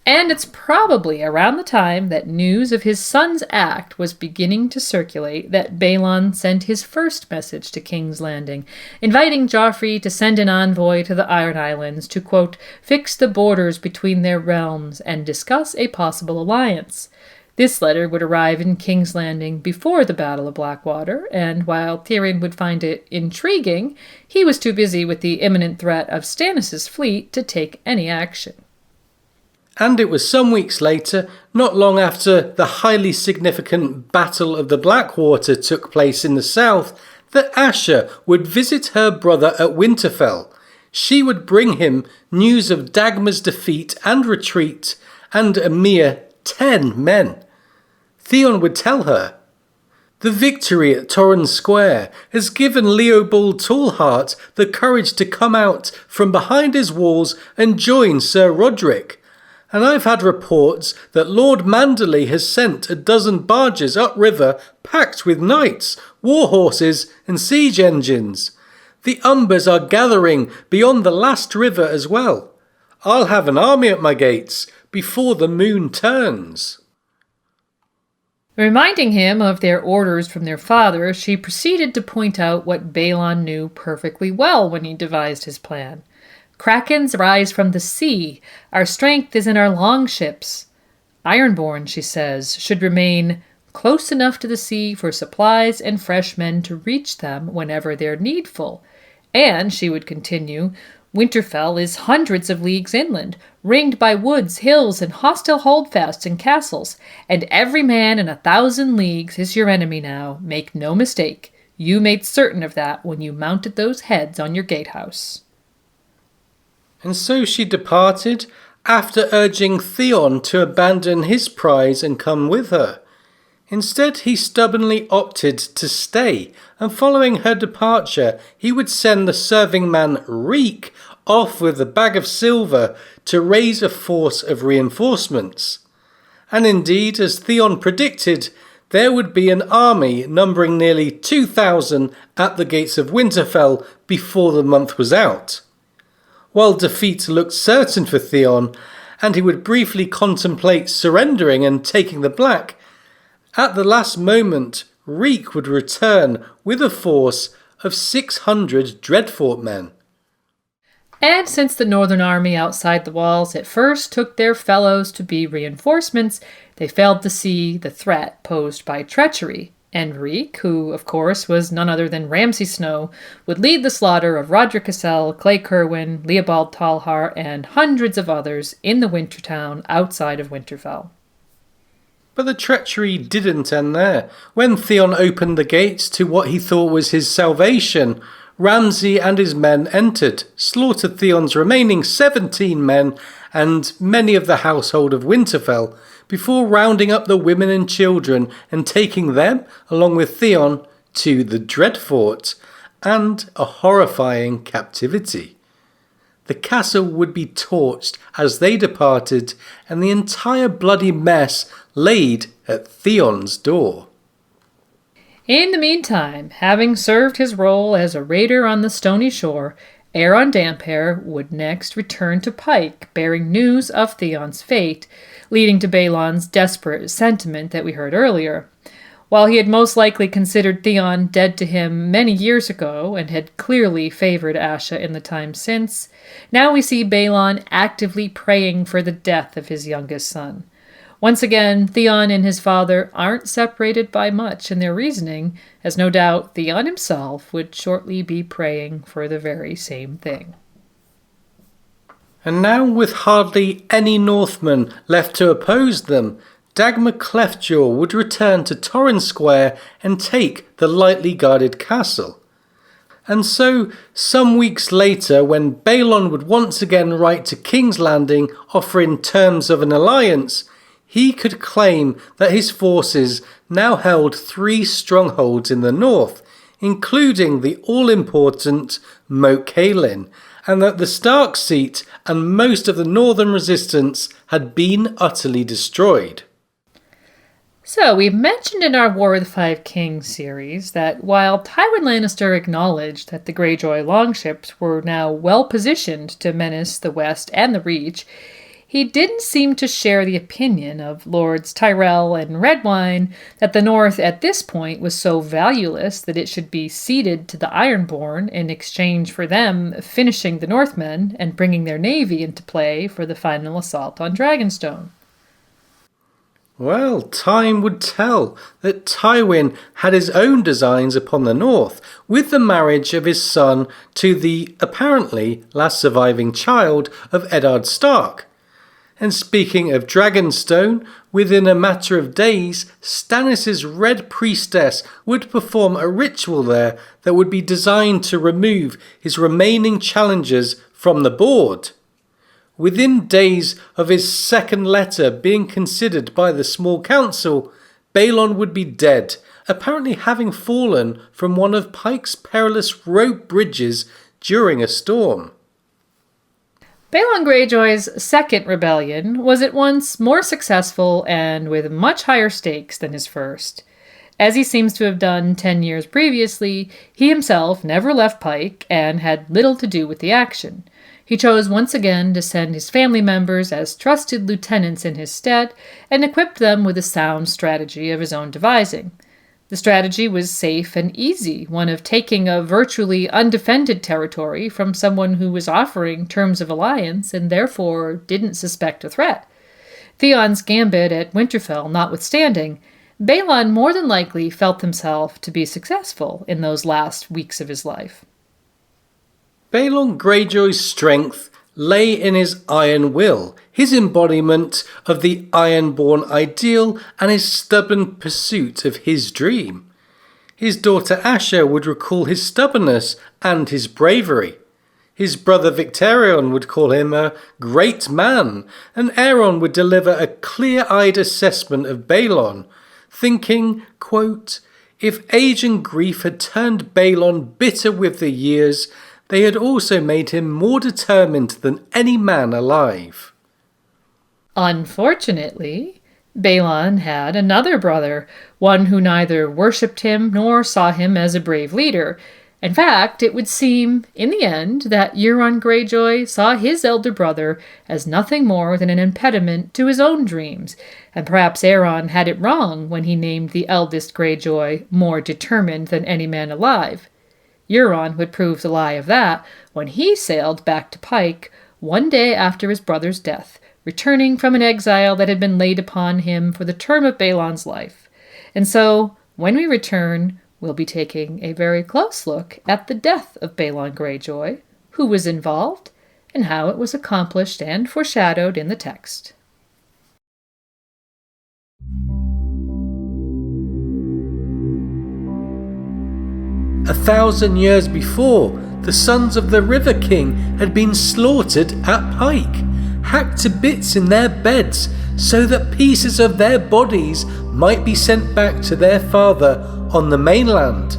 And it's probably around the time that news of his son's act was beginning to circulate that Balon sent his first message to King's Landing, inviting Joffrey to send an envoy to the Iron Islands to, quote, fix the borders between their realms and discuss a possible alliance. This letter would arrive in King's Landing before the Battle of Blackwater, and while Tyrion would find it intriguing, he was too busy with the imminent threat of Stannis' fleet to take any action. And it was some weeks later, not long after the highly significant Battle of the Blackwater took place in the south, that Asha would visit her brother at Winterfell. She would bring him news of Dagmar's defeat and retreat, and a mere 10 men. Theon would tell her, The victory at Torrens Square has given Leopold Tallheart the courage to come out from behind his walls and join Sir Roderick. And I've had reports that Lord Manderley has sent 12 barges upriver packed with knights, war horses and siege engines. The Umbers are gathering beyond the last river as well. I'll have an army at my gates before the moon turns. Reminding him of their orders from their father, she proceeded to point out what Balon knew perfectly well when he devised his plan. Krakens rise from the sea. Our strength is in our longships. Ironborn, she says, should remain close enough to the sea for supplies and fresh men to reach them whenever they're needful. And, she would continue, Winterfell is hundreds of leagues inland, ringed by woods, hills, and hostile holdfasts and castles, and every man in 1,000 leagues is your enemy now. Make no mistake. You made certain of that when you mounted those heads on your gatehouse. And so she departed, after urging Theon to abandon his prize and come with her. Instead, he stubbornly opted to stay, and following her departure, he would send the serving man Reek off with a bag of silver to raise a force of reinforcements. And indeed, as Theon predicted, there would be an army numbering nearly 2,000 at the gates of Winterfell before the month was out. While defeat looked certain for Theon, and he would briefly contemplate surrendering and taking the Black, at the last moment Reek would return with a force of 600 Dreadfort men. And since the northern army outside the walls at first took their fellows to be reinforcements, they failed to see the threat posed by treachery. And Reek, who, of course, was none other than Ramsay Snow, would lead the slaughter of Roderick Cassel, Clay Curwen, Leopold Tallhart, and hundreds of others in the winter town outside of Winterfell. But the treachery didn't end there. When Theon opened the gates to what he thought was his salvation, Ramsay and his men entered, slaughtered Theon's remaining 17 men and many of the household of Winterfell, before rounding up the women and children and taking them, along with Theon, to the Dreadfort, and a horrifying captivity. The castle would be torched as they departed, and the entire bloody mess laid at Theon's door. In the meantime, having served his role as a raider on the stony shore, Aeron Damphair would next return to Pike, bearing news of Theon's fate, leading to Balon's desperate sentiment that we heard earlier. While he had most likely considered Theon dead to him many years ago and had clearly favored Asha in the time since, now we see Balon actively praying for the death of his youngest son. Once again, Theon and his father aren't separated by much in their reasoning, as no doubt Theon himself would shortly be praying for the very same thing. And now, with hardly any Northmen left to oppose them, Dagmar Cleftjaw would return to Torrens Square and take the lightly guarded castle. And so, some weeks later, when Balon would once again write to King's Landing offering terms of an alliance, he could claim that his forces now held 3 strongholds in the north, including the all-important Moat Cailin, and that the Stark seat and most of the northern resistance had been utterly destroyed. So, we've mentioned in our War of the Five Kings series that while Tywin Lannister acknowledged that the Greyjoy longships were now well positioned to menace the West and the Reach, he didn't seem to share the opinion of Lords Tyrell and Redwyne that the North at this point was so valueless that it should be ceded to the Ironborn in exchange for them finishing the Northmen and bringing their navy into play for the final assault on Dragonstone. Well, time would tell that Tywin had his own designs upon the north, with the marriage of his son to the apparently last surviving child of Eddard Stark. And speaking of Dragonstone, within a matter of days, Stannis' Red Priestess would perform a ritual there that would be designed to remove his remaining challengers from the board. Within days of his second letter being considered by the small council, Balon would be dead, apparently having fallen from one of Pike's perilous rope bridges during a storm. Balon Greyjoy's second rebellion was at once more successful and with much higher stakes than his first. As he seems to have done 10 years previously, he himself never left Pike and had little to do with the action. He chose once again to send his family members as trusted lieutenants in his stead and equipped them with a sound strategy of his own devising. The strategy was safe and easy, one of taking a virtually undefended territory from someone who was offering terms of alliance and therefore didn't suspect a threat. Theon's gambit at Winterfell notwithstanding, Balon more than likely felt himself to be successful in those last weeks of his life. Balon Greyjoy's strength lay in his iron will, his embodiment of the iron-born ideal and his stubborn pursuit of his dream. His daughter Asha would recall his stubbornness and his bravery. His brother Victarion would call him a great man, and Aeron would deliver a clear-eyed assessment of Balon, thinking, quote, "If age and grief had turned Balon bitter with the years, they had also made him more determined than any man alive." Unfortunately, Balon had another brother, one who neither worshipped him nor saw him as a brave leader. In fact, it would seem, in the end, that Euron Greyjoy saw his elder brother as nothing more than an impediment to his own dreams, and perhaps Aeron had it wrong when he named the eldest Greyjoy more determined than any man alive. Euron would prove the lie of that when he sailed back to Pike one day after his brother's death, returning from an exile that had been laid upon him for the term of Balon's life. And so, when we return, we'll be taking a very close look at the death of Balon Greyjoy, who was involved, and how it was accomplished and foreshadowed in the text. A 1,000 years before, the sons of the River King had been slaughtered at Pike, hacked to bits in their beds so that pieces of their bodies might be sent back to their father on the mainland.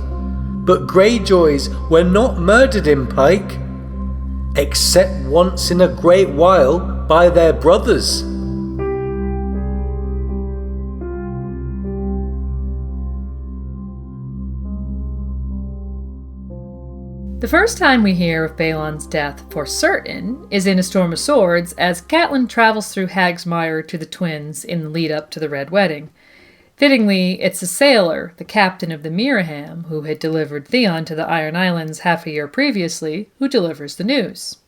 But Greyjoys were not murdered in Pike, except once in a great while by their brothers. The first time we hear of Balon's death for certain is in A Storm of Swords as Catelyn travels through Hagsmire to the twins in the lead-up to the Red Wedding. Fittingly, it's a sailor, the captain of the Miraham, who had delivered Theon to the Iron Islands half a year previously, who delivers the news.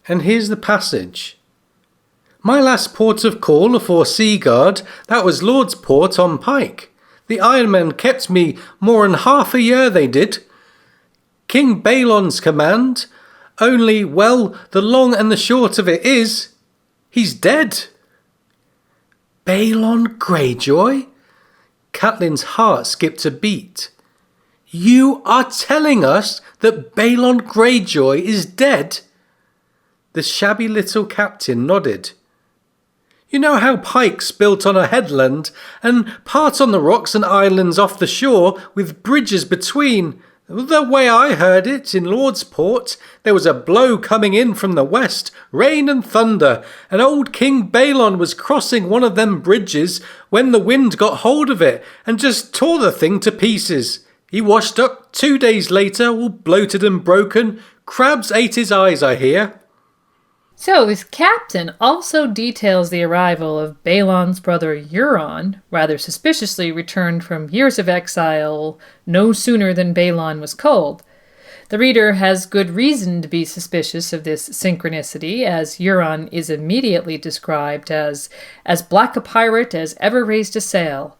And here's the passage. "My last port of call afore Seaguard, that was Lord's Port on Pike. The Ironmen kept me more'n half a year, they did. King Balon's command, only, well, the long and the short of it is, he's dead." Balon Greyjoy? Catelyn's heart skipped a beat. "You are telling us that Balon Greyjoy is dead?" The shabby little captain nodded. "You know how Pike's built on a headland, and part on the rocks and islands off the shore with bridges between. The way I heard it, in Lordsport, there was a blow coming in from the west, rain and thunder, and old King Balon was crossing one of them bridges when the wind got hold of it and just tore the thing to pieces. He washed up 2 days later, all bloated and broken. Crabs ate his eyes, I hear." So this captain also details the arrival of Balon's brother Euron, rather suspiciously returned from years of exile no sooner than Balon was cold. The reader has good reason to be suspicious of this synchronicity, as Euron is immediately described as black a pirate as ever raised a sail.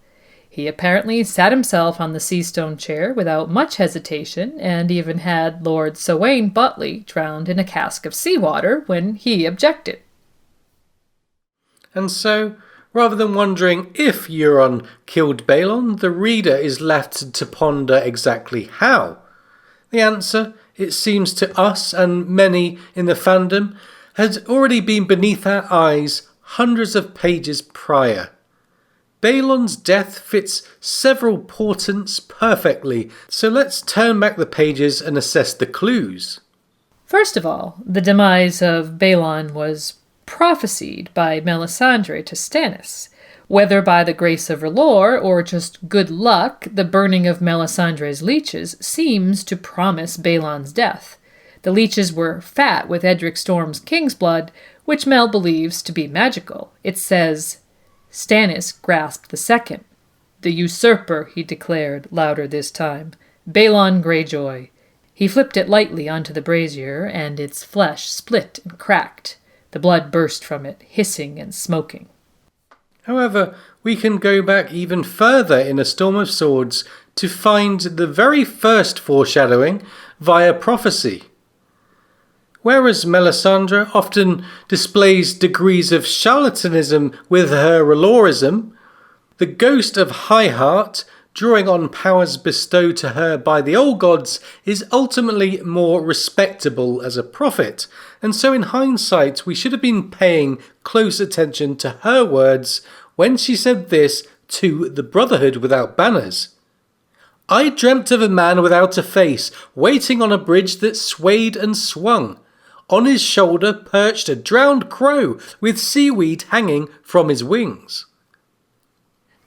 He apparently sat himself on the seastone chair without much hesitation, and even had Lord Swain Butley drowned in a cask of seawater when he objected. And so, rather than wondering if Euron killed Balon, the reader is left to ponder exactly how. The answer, it seems to us and many in the fandom, had already been beneath our eyes hundreds of pages prior. Balon's death fits several portents perfectly, so let's turn back the pages and assess the clues. First of all, the demise of Balon was prophesied by Melisandre to Stannis. Whether by the grace of R'hllor or just good luck, the burning of Melisandre's leeches seems to promise Balon's death. The leeches were fat with Edric Storm's king's blood, which Mel believes to be magical. It says, Stannis grasped the second. The usurper, he declared, louder this time. Balon Greyjoy. He flipped it lightly onto the brazier, and its flesh split and cracked. The blood burst from it, hissing and smoking. However, we can go back even further in A Storm of Swords to find the very first foreshadowing via prophecy. Whereas Melisandre often displays degrees of charlatanism with her R'hlorism, the ghost of Highheart, drawing on powers bestowed to her by the old gods, is ultimately more respectable as a prophet, and so in hindsight we should have been paying close attention to her words when she said this to the Brotherhood without banners. I dreamt of a man without a face, waiting on a bridge that swayed and swung. On his shoulder perched a drowned crow, with seaweed hanging from his wings.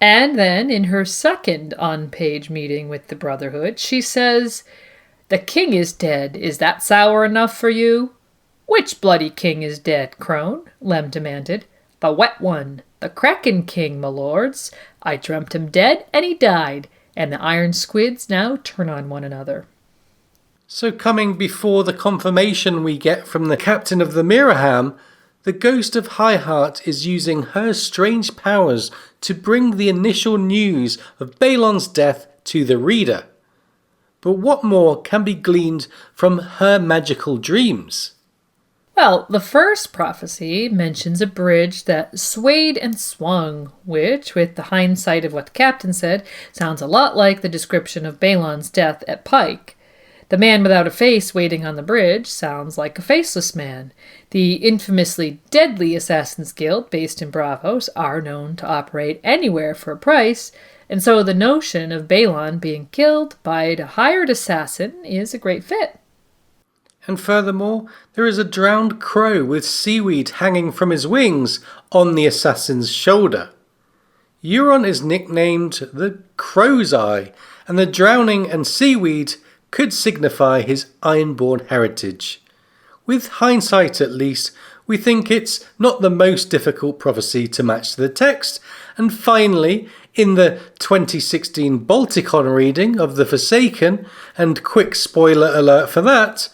And then, in her second on-page meeting with the Brotherhood, she says, The king is dead. Is that sour enough for you? Which bloody king is dead, crone? Lem demanded. The wet one, the Kraken King, my lords. I dreamt him dead, and he died, and the iron squids now turn on one another. So coming before the confirmation we get from the captain of the Miraham, the ghost of Highheart is using her strange powers to bring the initial news of Balon's death to the reader. But what more can be gleaned from her magical dreams? Well, the first prophecy mentions a bridge that swayed and swung, which, with the hindsight of what the captain said, sounds a lot like the description of Balon's death at Pike. The man without a face waiting on the bridge sounds like a Faceless Man. The infamously deadly Assassin's Guild, based in Braavos, are known to operate anywhere for a price, and so the notion of Balon being killed by a hired assassin is a great fit. And furthermore, there is a drowned crow with seaweed hanging from his wings on the assassin's shoulder. Euron is nicknamed the Crow's Eye, and the drowning and seaweed could signify his ironborn heritage. With hindsight at least, we think it's not the most difficult prophecy to match the text, and finally, in the 2016 Balticon reading of The Forsaken, and quick spoiler alert for that,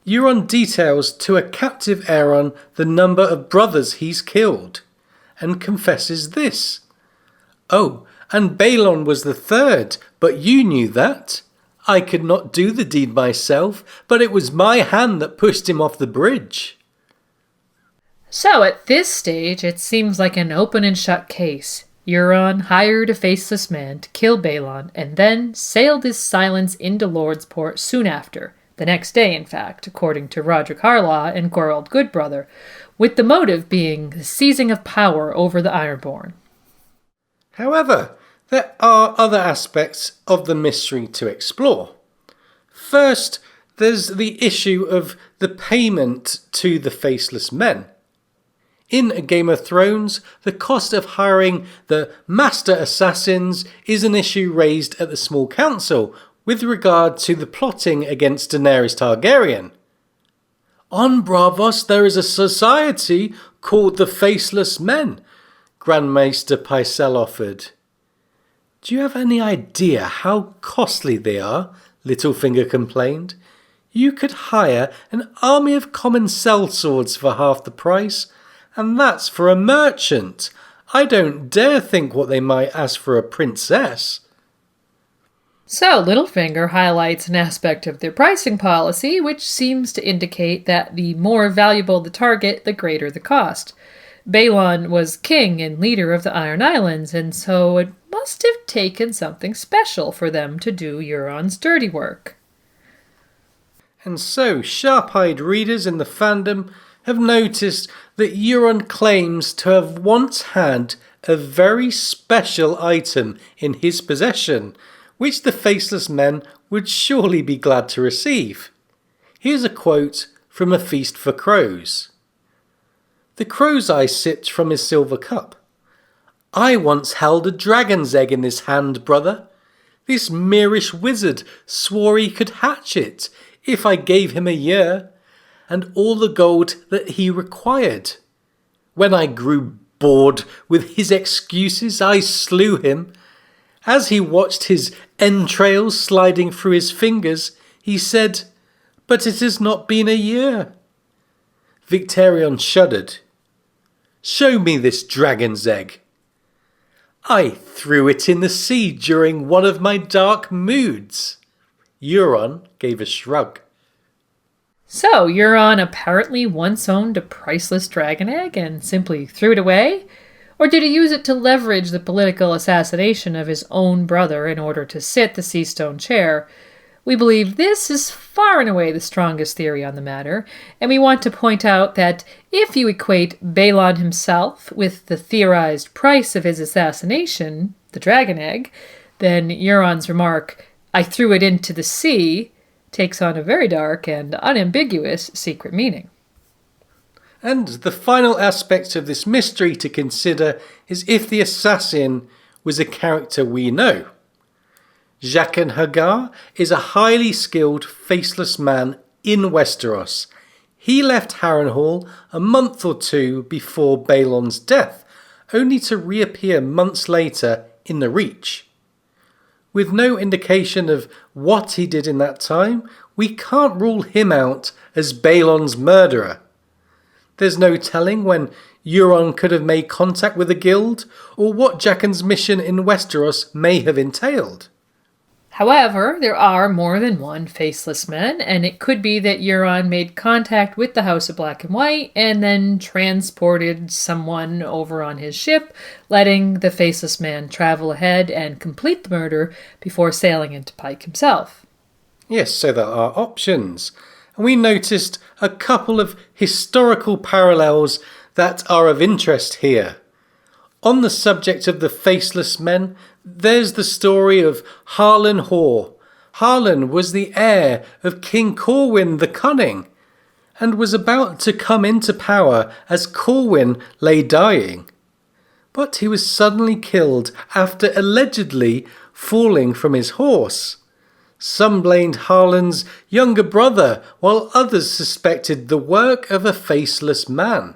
Euron details to a captive Aeron the number of brothers he's killed, and confesses this. Oh, and Balon was the third, but you knew that. I could not do the deed myself, but it was my hand that pushed him off the bridge. So at this stage, it seems like an open and shut case. Euron hired a Faceless Man to kill Balon, and then sailed his silence into Lordsport soon after. The next day, in fact, according to Roderick Harlaw and Gorald Goodbrother, with the motive being the seizing of power over the Ironborn. However, there are other aspects of the mystery to explore. First, there's the issue of the payment to the Faceless Men. In Game of Thrones, the cost of hiring the Master Assassins is an issue raised at the Small Council with regard to the plotting against Daenerys Targaryen. On Braavos there is a society called the Faceless Men, Grand Maester Pycelle offered. Do you have any idea how costly they are? Littlefinger complained. You could hire an army of common sellswords for half the price, and that's for a merchant. I don't dare think what they might ask for a princess. So Littlefinger highlights an aspect of their pricing policy, which seems to indicate that the more valuable the target, the greater the cost. Balon was king and leader of the Iron Islands, and so it must have taken something special for them to do Euron's dirty work. And so sharp-eyed readers in the fandom have noticed that Euron claims to have once had a very special item in his possession, which the Faceless Men would surely be glad to receive. Here's a quote from A Feast for Crows. The crow's eye sipped from his silver cup. I once held a dragon's egg in his hand, brother. This meerish wizard swore he could hatch it if I gave him a year, and all the gold that he required. When I grew bored with his excuses, I slew him. As he watched his entrails sliding through his fingers, he said, But it has not been a year. Victarion shuddered. Show me this dragon's egg. I threw it in the sea during one of my dark moods. Euron gave a shrug. So, Euron apparently once owned a priceless dragon egg and simply threw it away? Or did he use it to leverage the political assassination of his own brother in order to sit the Seastone chair? We believe this is far and away the strongest theory on the matter, and we want to point out that if you equate Balon himself with the theorized price of his assassination, the dragon egg, then Euron's remark, I threw it into the sea, takes on a very dark and unambiguous secret meaning. And the final aspect of this mystery to consider is if the assassin was a character we know. Jaqen H'ghar is a highly skilled faceless man in Westeros. He left Harrenhal a month or two before Balon's death, only to reappear months later in the Reach. With no indication of what he did in that time, we can't rule him out as Balon's murderer. There's no telling when Euron could have made contact with the guild, or what Jaqen's mission in Westeros may have entailed. However, there are more than one Faceless Men, and it could be that Euron made contact with the House of Black and White and then transported someone over on his ship, letting the Faceless Man travel ahead and complete the murder before sailing into Pike himself. Yes, so there are options. And we noticed a couple of historical parallels that are of interest here. On the subject of the Faceless Men, there's the story of Harlan Hoare. Harlan was the heir of King Corwin the Cunning, and was about to come into power as Corwin lay dying. But he was suddenly killed after allegedly falling from his horse. Some blamed Harlan's younger brother, while others suspected the work of a faceless man.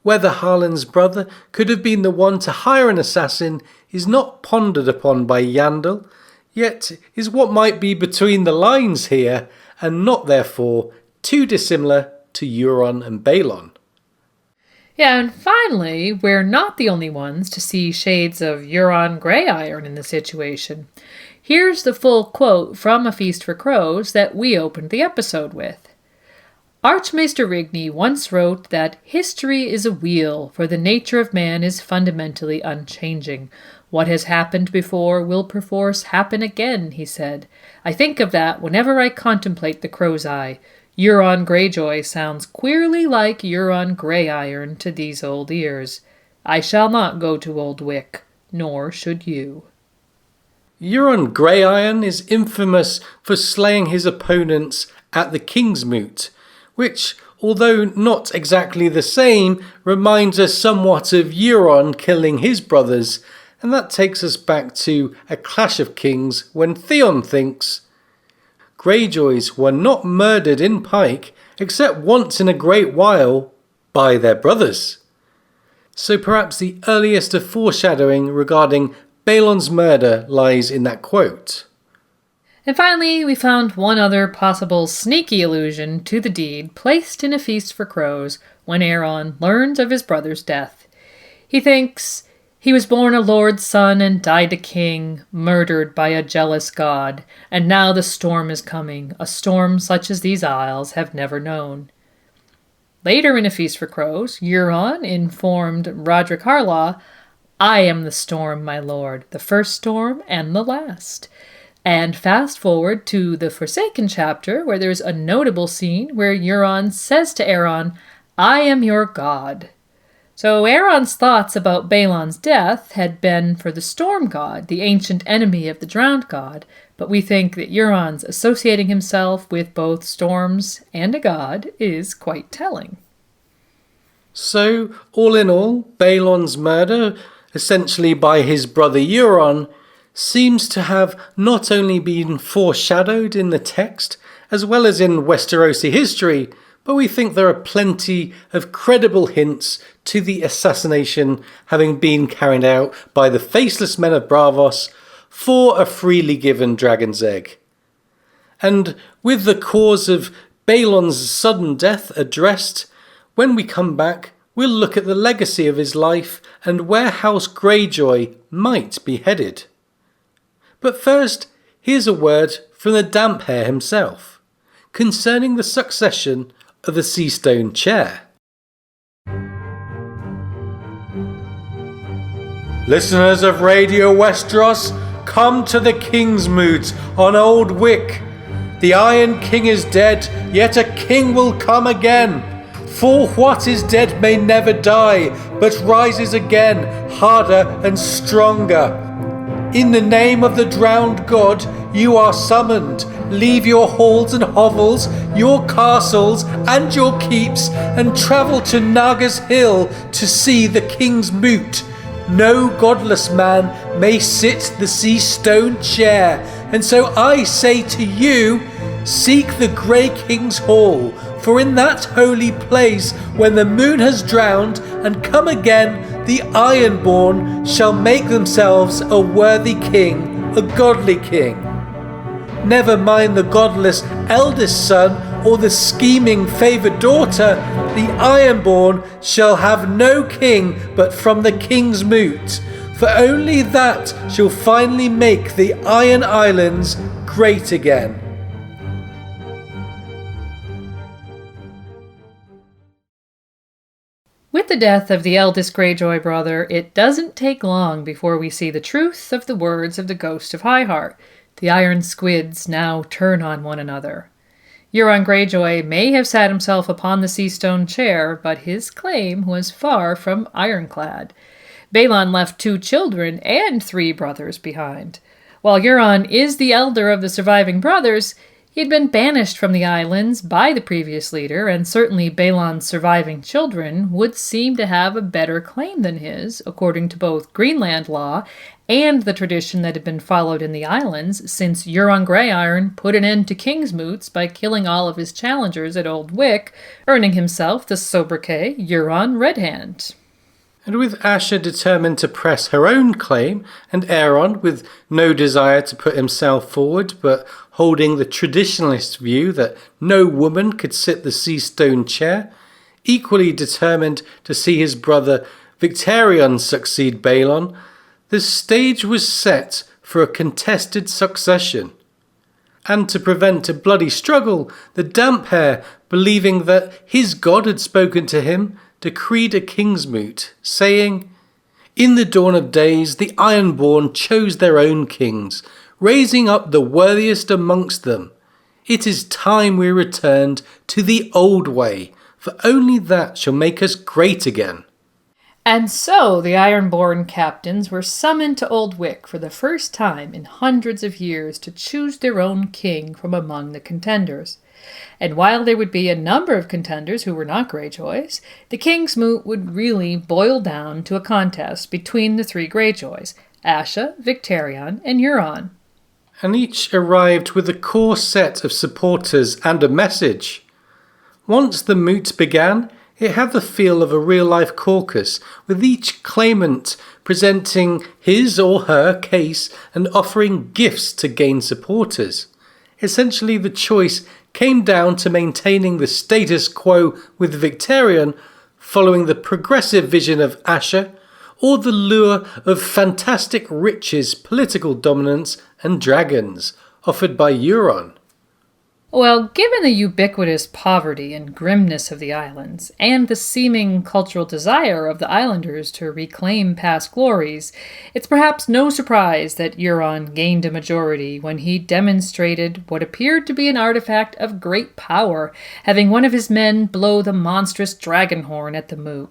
Whether Harlan's brother could have been the one to hire an assassin is not pondered upon by Yandel, yet is what might be between the lines here, and not therefore too dissimilar to Euron and Balon. Yeah, and finally, we're not the only ones to see shades of Euron Greyiron in the situation. Here's the full quote from A Feast for Crows that we opened the episode with. Archmaester Rigney once wrote that history is a wheel, for the nature of man is fundamentally unchanging. What has happened before will perforce happen again, he said. I think of that whenever I contemplate the crow's eye. Euron Greyjoy sounds queerly like Euron Greyiron to these old ears. I shall not go to Old Wick, nor should you. Euron Greyiron is infamous for slaying his opponents at the Kingsmoot, which, although not exactly the same, reminds us somewhat of Euron killing his brothers, and that takes us back to A Clash of Kings when Theon thinks, Greyjoys were not murdered in Pike except once in a great while by their brothers. So perhaps the earliest of foreshadowing regarding Balon's murder lies in that quote. And finally, we found one other possible sneaky allusion to the deed placed in A Feast for Crows when Aeron learns of his brother's death. He thinks, he was born a lord's son and died a king, murdered by a jealous god, and now the storm is coming, a storm such as these isles have never known. Later in A Feast for Crows, Euron informed Rodrik Harlaw, I am the storm, my lord, the first storm and the last. And fast forward to the Forsaken chapter, where there's a notable scene where Euron says to Aeron, I am your god. So Aeron's thoughts about Balon's death had been for the storm god, the ancient enemy of the drowned god, but we think that Euron's associating himself with both storms and a god is quite telling. So, all in all, Balon's murder, essentially by his brother Euron, seems to have not only been foreshadowed in the text, as well as in Westerosi history, but we think there are plenty of credible hints to the assassination having been carried out by the Faceless Men of Braavos for a freely given dragon's egg. And with the cause of Balon's sudden death addressed, when we come back, we'll look at the legacy of his life and where House Greyjoy might be headed. But first, here's a word from the damp hair himself, concerning the succession of the Seastone chair. Listeners of Radio Westeros, come to the King's Moot on Old Wick. The Iron King is dead, yet a king will come again. For what is dead may never die, but rises again, harder and stronger. In the name of the drowned god, you are summoned. Leave your halls and hovels, your castles and your keeps, and travel to Naga's Hill to see the King's Moot. No godless man may sit the sea stone chair, and so I say to you, seek the Grey King's Hall, for in that holy place, when the moon has drowned and come again, the Ironborn shall make themselves a worthy king, a godly king. Never mind the godless eldest son or the scheming favoured daughter, the Ironborn shall have no king but from the King's Moot, for only that shall finally make the Iron Islands great again. With the death of the eldest Greyjoy brother, it doesn't take long before we see the truth of the words of the Ghost of Highheart. The iron squids now turn on one another. Euron Greyjoy may have sat himself upon the Seastone chair, but his claim was far from ironclad. Balon left 2 children and 3 brothers behind. While Euron is the elder of the surviving brothers, he had been banished from the islands by the previous leader, and certainly Balon's surviving children would seem to have a better claim than his, according to both Greenland law and the tradition that had been followed in the islands since Euron Greyiron put an end to King's Moots by killing all of his challengers at Old Wick, earning himself the sobriquet Euron Redhand. And with Asha determined to press her own claim, and Aeron with no desire to put himself forward, but holding the traditionalist view that no woman could sit the Seastone chair, equally determined to see his brother Victarion succeed Balon, the stage was set for a contested succession. And to prevent a bloody struggle, the damp hair, believing that his god had spoken to him, decreed a King's Moot, saying, "In the dawn of days the Ironborn chose their own kings, raising up the worthiest amongst them. It is time we returned to the old way, for only that shall make us great again." And so the Ironborn captains were summoned to Old Wick for the first time in hundreds of years to choose their own king from among the contenders. And while there would be a number of contenders who were not Greyjoys, the King's Moot would really boil down to a contest between the 3 Greyjoys, Asha, Victarion, and Euron. And each arrived with a core set of supporters and a message. Once the moot began, it had the feel of a real-life caucus, with each claimant presenting his or her case and offering gifts to gain supporters. Essentially, the choice came down to maintaining the status quo with Victarion, following the progressive vision of Asha, or the lure of fantastic riches, political dominance, and dragons, offered by Euron. Well, given the ubiquitous poverty and grimness of the islands, and the seeming cultural desire of the islanders to reclaim past glories, it's perhaps no surprise that Euron gained a majority when he demonstrated what appeared to be an artifact of great power, having one of his men blow the monstrous dragon horn at the moot.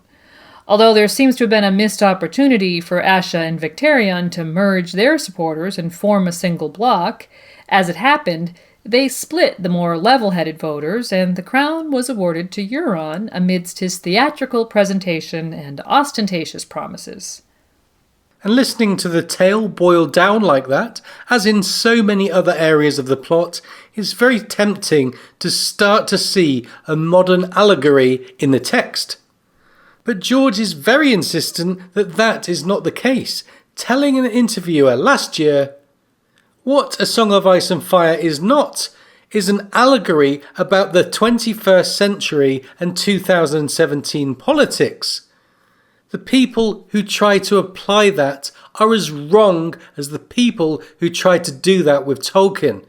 Although there seems to have been a missed opportunity for Asha and Victarion to merge their supporters and form a single bloc, as it happened, they split the more level-headed voters, and the crown was awarded to Euron amidst his theatrical presentation and ostentatious promises. And listening to the tale boiled down like that, as in so many other areas of the plot, is very tempting to start to see a modern allegory in the text. But George is very insistent that that is not the case, telling an interviewer last year, "What A Song of Ice and Fire is not, is an allegory about the 21st century and 2017 politics. The people who try to apply that are as wrong as the people who tried to do that with Tolkien,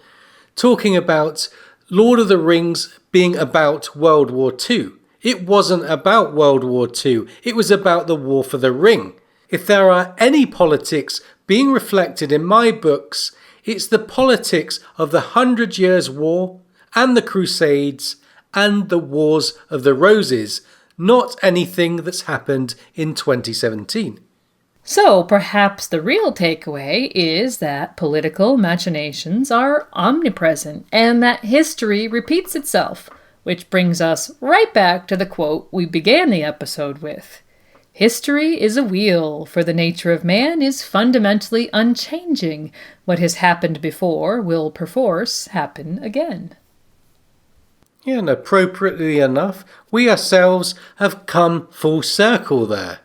talking about Lord of the Rings being about World War II. It wasn't about World War II, it was about the War for the Ring. If there are any politics being reflected in my books, it's the politics of the 100 Years' War and the Crusades and the Wars of the Roses, not anything that's happened in 2017. So perhaps the real takeaway is that political machinations are omnipresent and that history repeats itself, which brings us right back to the quote we began the episode with. History is a wheel, for the nature of man is fundamentally unchanging. What has happened before will perforce happen again. Yeah, and appropriately enough, we ourselves have come full circle there.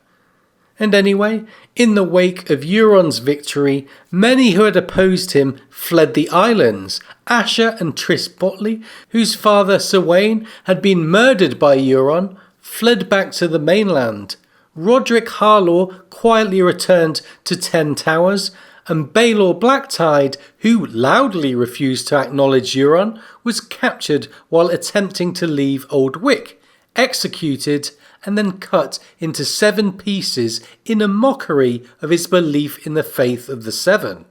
And anyway, in the wake of Euron's victory, many who had opposed him fled the islands. Asha and Tris Botley, whose father Sylwain had been murdered by Euron, fled back to the mainland. Roderick Harlaw quietly returned to Ten Towers, and Baelor Blacktide, who loudly refused to acknowledge Euron, was captured while attempting to leave Old Wyck, executed, and then cut into 7 pieces in a mockery of his belief in the faith of the Seven.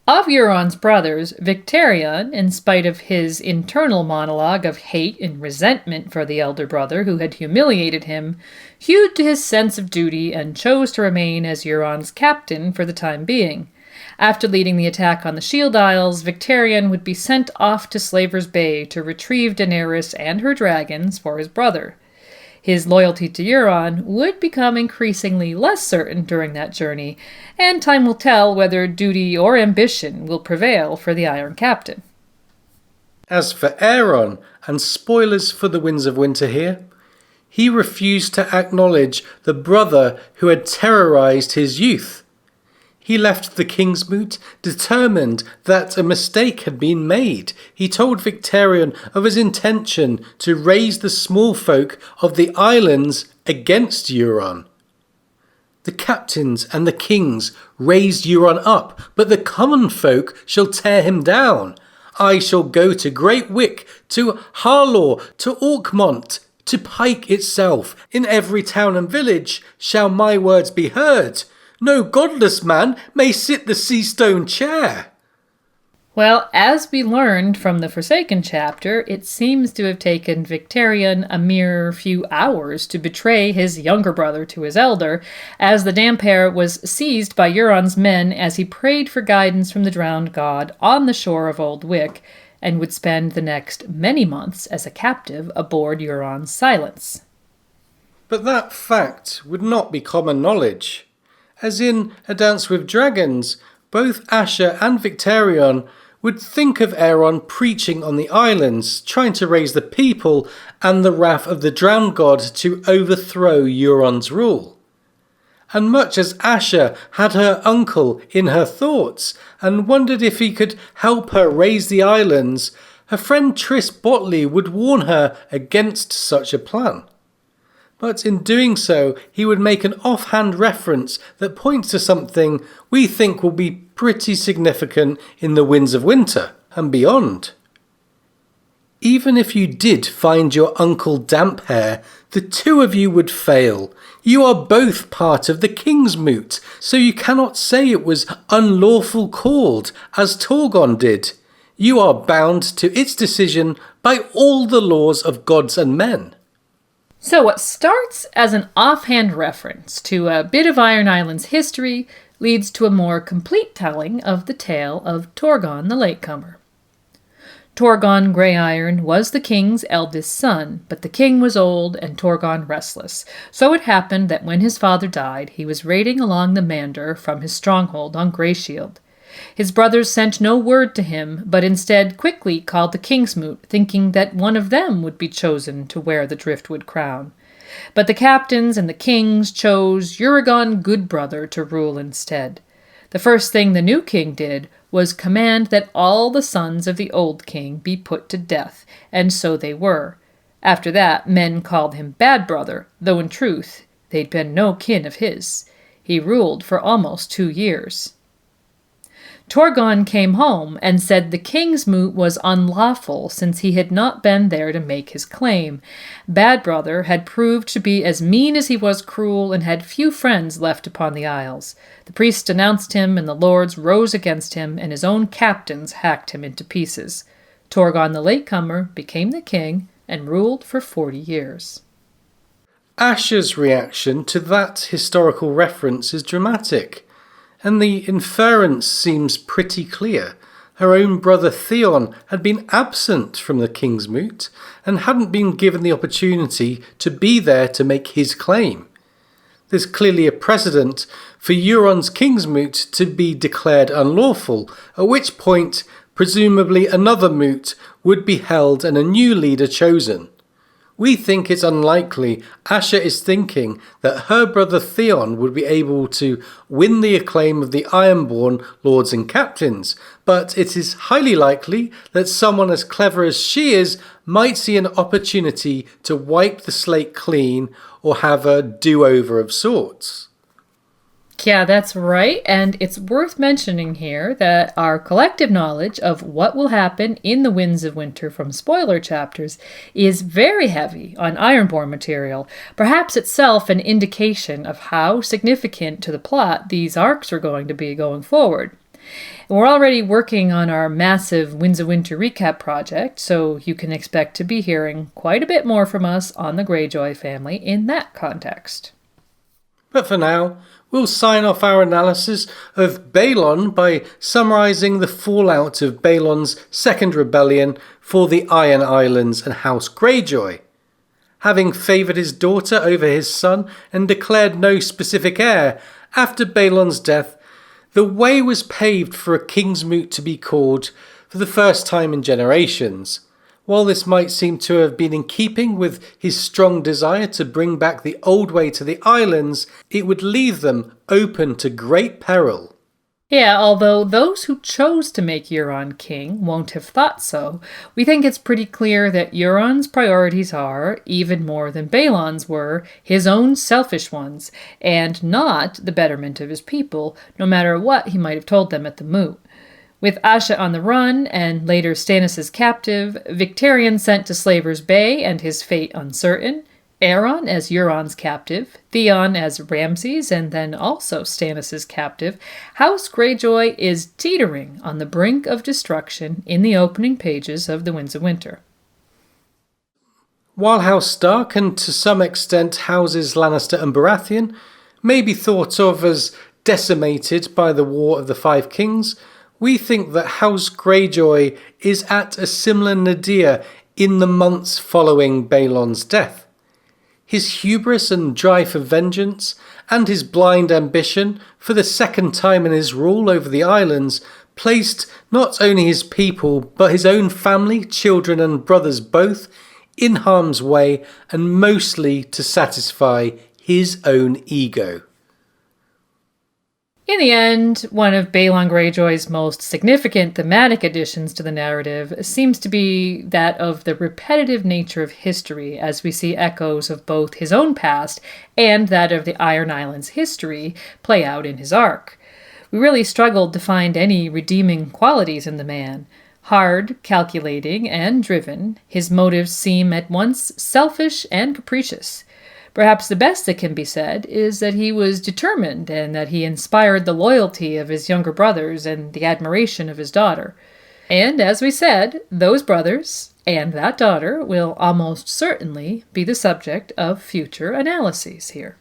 Of Euron's brothers, Victarion, in spite of his internal monologue of hate and resentment for the elder brother who had humiliated him, hewed to his sense of duty and chose to remain as Euron's captain for the time being. After leading the attack on the Shield Isles, Victarion would be sent off to Slaver's Bay to retrieve Daenerys and her dragons for his brother. His loyalty to Euron would become increasingly less certain during that journey, and time will tell whether duty or ambition will prevail for the Iron Captain. As for Aeron, and spoilers for the Winds of Winter here, he refused to acknowledge the brother who had terrorized his youth. He left the Kingsmoot determined that a mistake had been made. He told Victarion of his intention to raise the small folk of the islands against Euron. The captains and the kings raised Euron up, but the common folk shall tear him down. I shall go to Great Wyck, to Harlaw, to Orkmont, to Pike itself. In every town and village shall my words be heard. No godless man may sit the sea-stone chair. Well, as we learned from the Forsaken chapter, it seems to have taken Victarion a mere few hours to betray his younger brother to his elder, as the Damphair was seized by Euron's men as he prayed for guidance from the drowned god on the shore of Old Wyck, and would spend the next many months as a captive aboard Euron's Silence. But that fact would not be common knowledge. As in A Dance with Dragons, both Asha and Victarion would think of Aeron preaching on the islands, trying to raise the people and the wrath of the drowned god to overthrow Euron's rule. And much as Asha had her uncle in her thoughts and wondered if he could help her raise the islands, her friend Tris Botley would warn her against such a plan. But in doing so, he would make an offhand reference that points to something we think will be pretty significant in the Winds of Winter and beyond. Even if you did find your Uncle Damphair, the two of you would fail. You are both part of the Kingsmoot, so you cannot say it was unlawful called, as Torgon did. You are bound to its decision by all the laws of gods and men. So what starts as an offhand reference to a bit of Iron Island's history leads to a more complete telling of the tale of Torgon the Latecomer. Torgon Greyiron was the king's eldest son, but the king was old and Torgon restless. So it happened that when his father died, he was raiding along the Mander from his stronghold on Greyshield. His brothers sent no word to him, but instead quickly called the Kingsmoot, thinking that one of them would be chosen to wear the driftwood crown. But the captains and the kings chose Uragon Goodbrother to rule instead. The first thing the new king did was command that all the sons of the old king be put to death, and so they were. After that, men called him Bad Brother, though in truth they'd been no kin of his. He ruled for almost 2 years. Torgon came home and said the king's moot was unlawful since he had not been there to make his claim. Bad Brother had proved to be as mean as he was cruel and had few friends left upon the Isles. The priests denounced him and the lords rose against him and his own captains hacked him into pieces. Torgon the Latecomer became the king and ruled for 40 years. Asha's reaction to that historical reference is dramatic. And the inference seems pretty clear. Her own brother Theon had been absent from the King's Moot and hadn't been given the opportunity to be there to make his claim. There's clearly a precedent for Euron's King's Moot to be declared unlawful, at which point presumably another moot would be held and a new leader chosen. We think it's unlikely Asha is thinking that her brother Theon would be able to win the acclaim of the Ironborn lords and captains, but it is highly likely that someone as clever as she is might see an opportunity to wipe the slate clean or have a do-over of sorts. Yeah, that's right, and it's worth mentioning here that our collective knowledge of what will happen in the Winds of Winter from spoiler chapters is very heavy on Ironborn material, perhaps itself an indication of how significant to the plot these arcs are going to be going forward. We're already working on our massive Winds of Winter recap project, so you can expect to be hearing quite a bit more from us on the Greyjoy family in that context. But for now, we'll sign off our analysis of Balon by summarising the fallout of Balon's second rebellion for the Iron Islands and House Greyjoy. Having favoured his daughter over his son and declared no specific heir, after Balon's death, the way was paved for a King's Moot to be called for the first time in generations. While this might seem to have been in keeping with his strong desire to bring back the old way to the islands, it would leave them open to great peril. Yeah, although those who chose to make Euron king won't have thought so, we think it's pretty clear that Euron's priorities are, even more than Balon's were, his own selfish ones, and not the betterment of his people, no matter what he might have told them at the moot. With Asha on the run, and later Stannis' captive, Victarion sent to Slaver's Bay and his fate uncertain, Aeron as Euron's captive, Theon as Ramsay's and then also Stannis' captive, House Greyjoy is teetering on the brink of destruction in the opening pages of The Winds of Winter. While House Stark and to some extent Houses Lannister and Baratheon may be thought of as decimated by the War of the Five Kings, we think that House Greyjoy is at a similar nadir in the months following Balon's death. His hubris and drive for vengeance, and his blind ambition for the second time in his rule over the islands, placed not only his people but his own family, children and brothers both in harm's way, and mostly to satisfy his own ego. In the end, one of Balon Greyjoy's most significant thematic additions to the narrative seems to be that of the repetitive nature of history, as we see echoes of both his own past and that of the Iron Islands' history play out in his arc. We really struggled to find any redeeming qualities in the man. Hard, calculating, and driven, his motives seem at once selfish and capricious. Perhaps the best that can be said is that he was determined and that he inspired the loyalty of his younger brothers and the admiration of his daughter. And, as we said, those brothers and that daughter will almost certainly be the subject of future analyses here.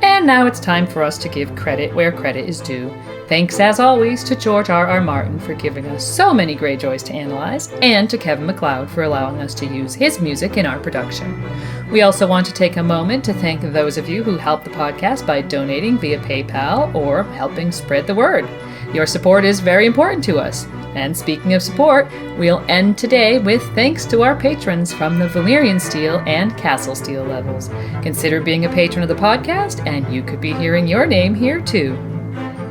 And now it's time for us to give credit where credit is due. Thanks, as always, to George R.R. Martin for giving us so many Greyjoys to analyze, and to Kevin MacLeod for allowing us to use his music in our production. We also want to take a moment to thank those of you who help the podcast by donating via PayPal or helping spread the word. Your support is very important to us. And speaking of support, we'll end today with thanks to our patrons from the Valyrian Steel and Castle Steel levels. Consider being a patron of the podcast, and you could be hearing your name here too.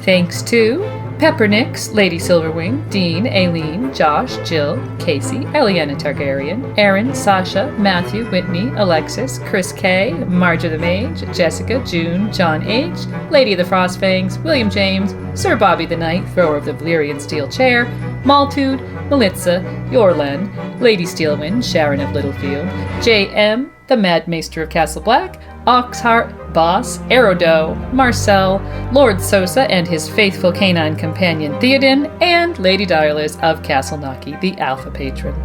Thanks to Peppernicks, Lady Silverwing, Dean, Aileen, Josh, Jill, Casey, Eliana Targaryen, Aaron, Sasha, Matthew, Whitney, Alexis, Chris K, Marja the Mage, Jessica, June, John H, Lady of the Frostfangs, William James, Sir Bobby the Knight, thrower of the Valyrian Steel Chair, Maltude, Melitza, Yorlen, Lady Steelwind, Sharon of Littlefield, J.M., the Mad Maester of Castle Black, Oxheart, Boss, Aerodo, Marcel, Lord Sosa and his faithful canine companion Theoden, and Lady Direless of Castle Naki, the Alpha Patron.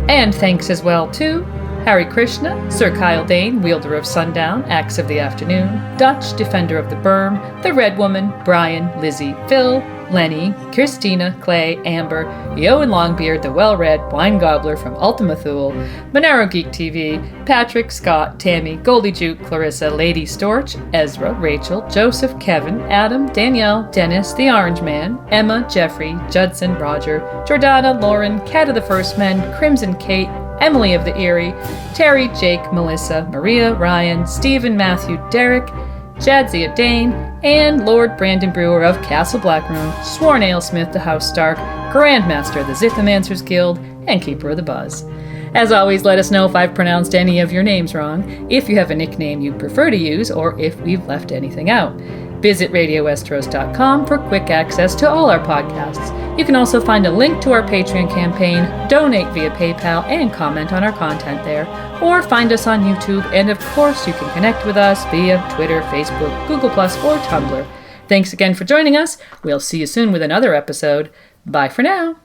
And thanks as well to Harry Krishna, Sir Kyle Dane, Wielder of Sundown, Axe of the Afternoon, Dutch, Defender of the Berm, The Red Woman, Brian, Lizzie, Phil, Lenny, Christina, Clay, Amber, Eoin Longbeard, the well-read wine gobbler from Ultima Thule, Monero Geek TV, Patrick, Scott, Tammy, Goldie Juke, Clarissa, Lady Storch, Ezra, Rachel, Joseph, Kevin, Adam, Danielle, Dennis, the Orange Man, Emma, Jeffrey, Judson, Roger, Jordana, Lauren, Cat of the First Men, Crimson Kate, Emily of the Erie, Terry, Jake, Melissa, Maria, Ryan, Stephen, Matthew, Derek, Jadzia Dane, and Lord Brandon Brewer of Castle Blackroom, Sworn Alesmith to House Stark, Grandmaster of the Zithomancers Guild, and Keeper of the Buzz. As always, let us know if I've pronounced any of your names wrong, if you have a nickname you prefer to use, or if we've left anything out. Visit RadioWesteros.com for quick access to all our podcasts. You can also find a link to our Patreon campaign, donate via PayPal, and comment on our content there. Or find us on YouTube, and of course you can connect with us via Twitter, Facebook, Google+, or Tumblr. Thanks again for joining us. We'll see you soon with another episode. Bye for now.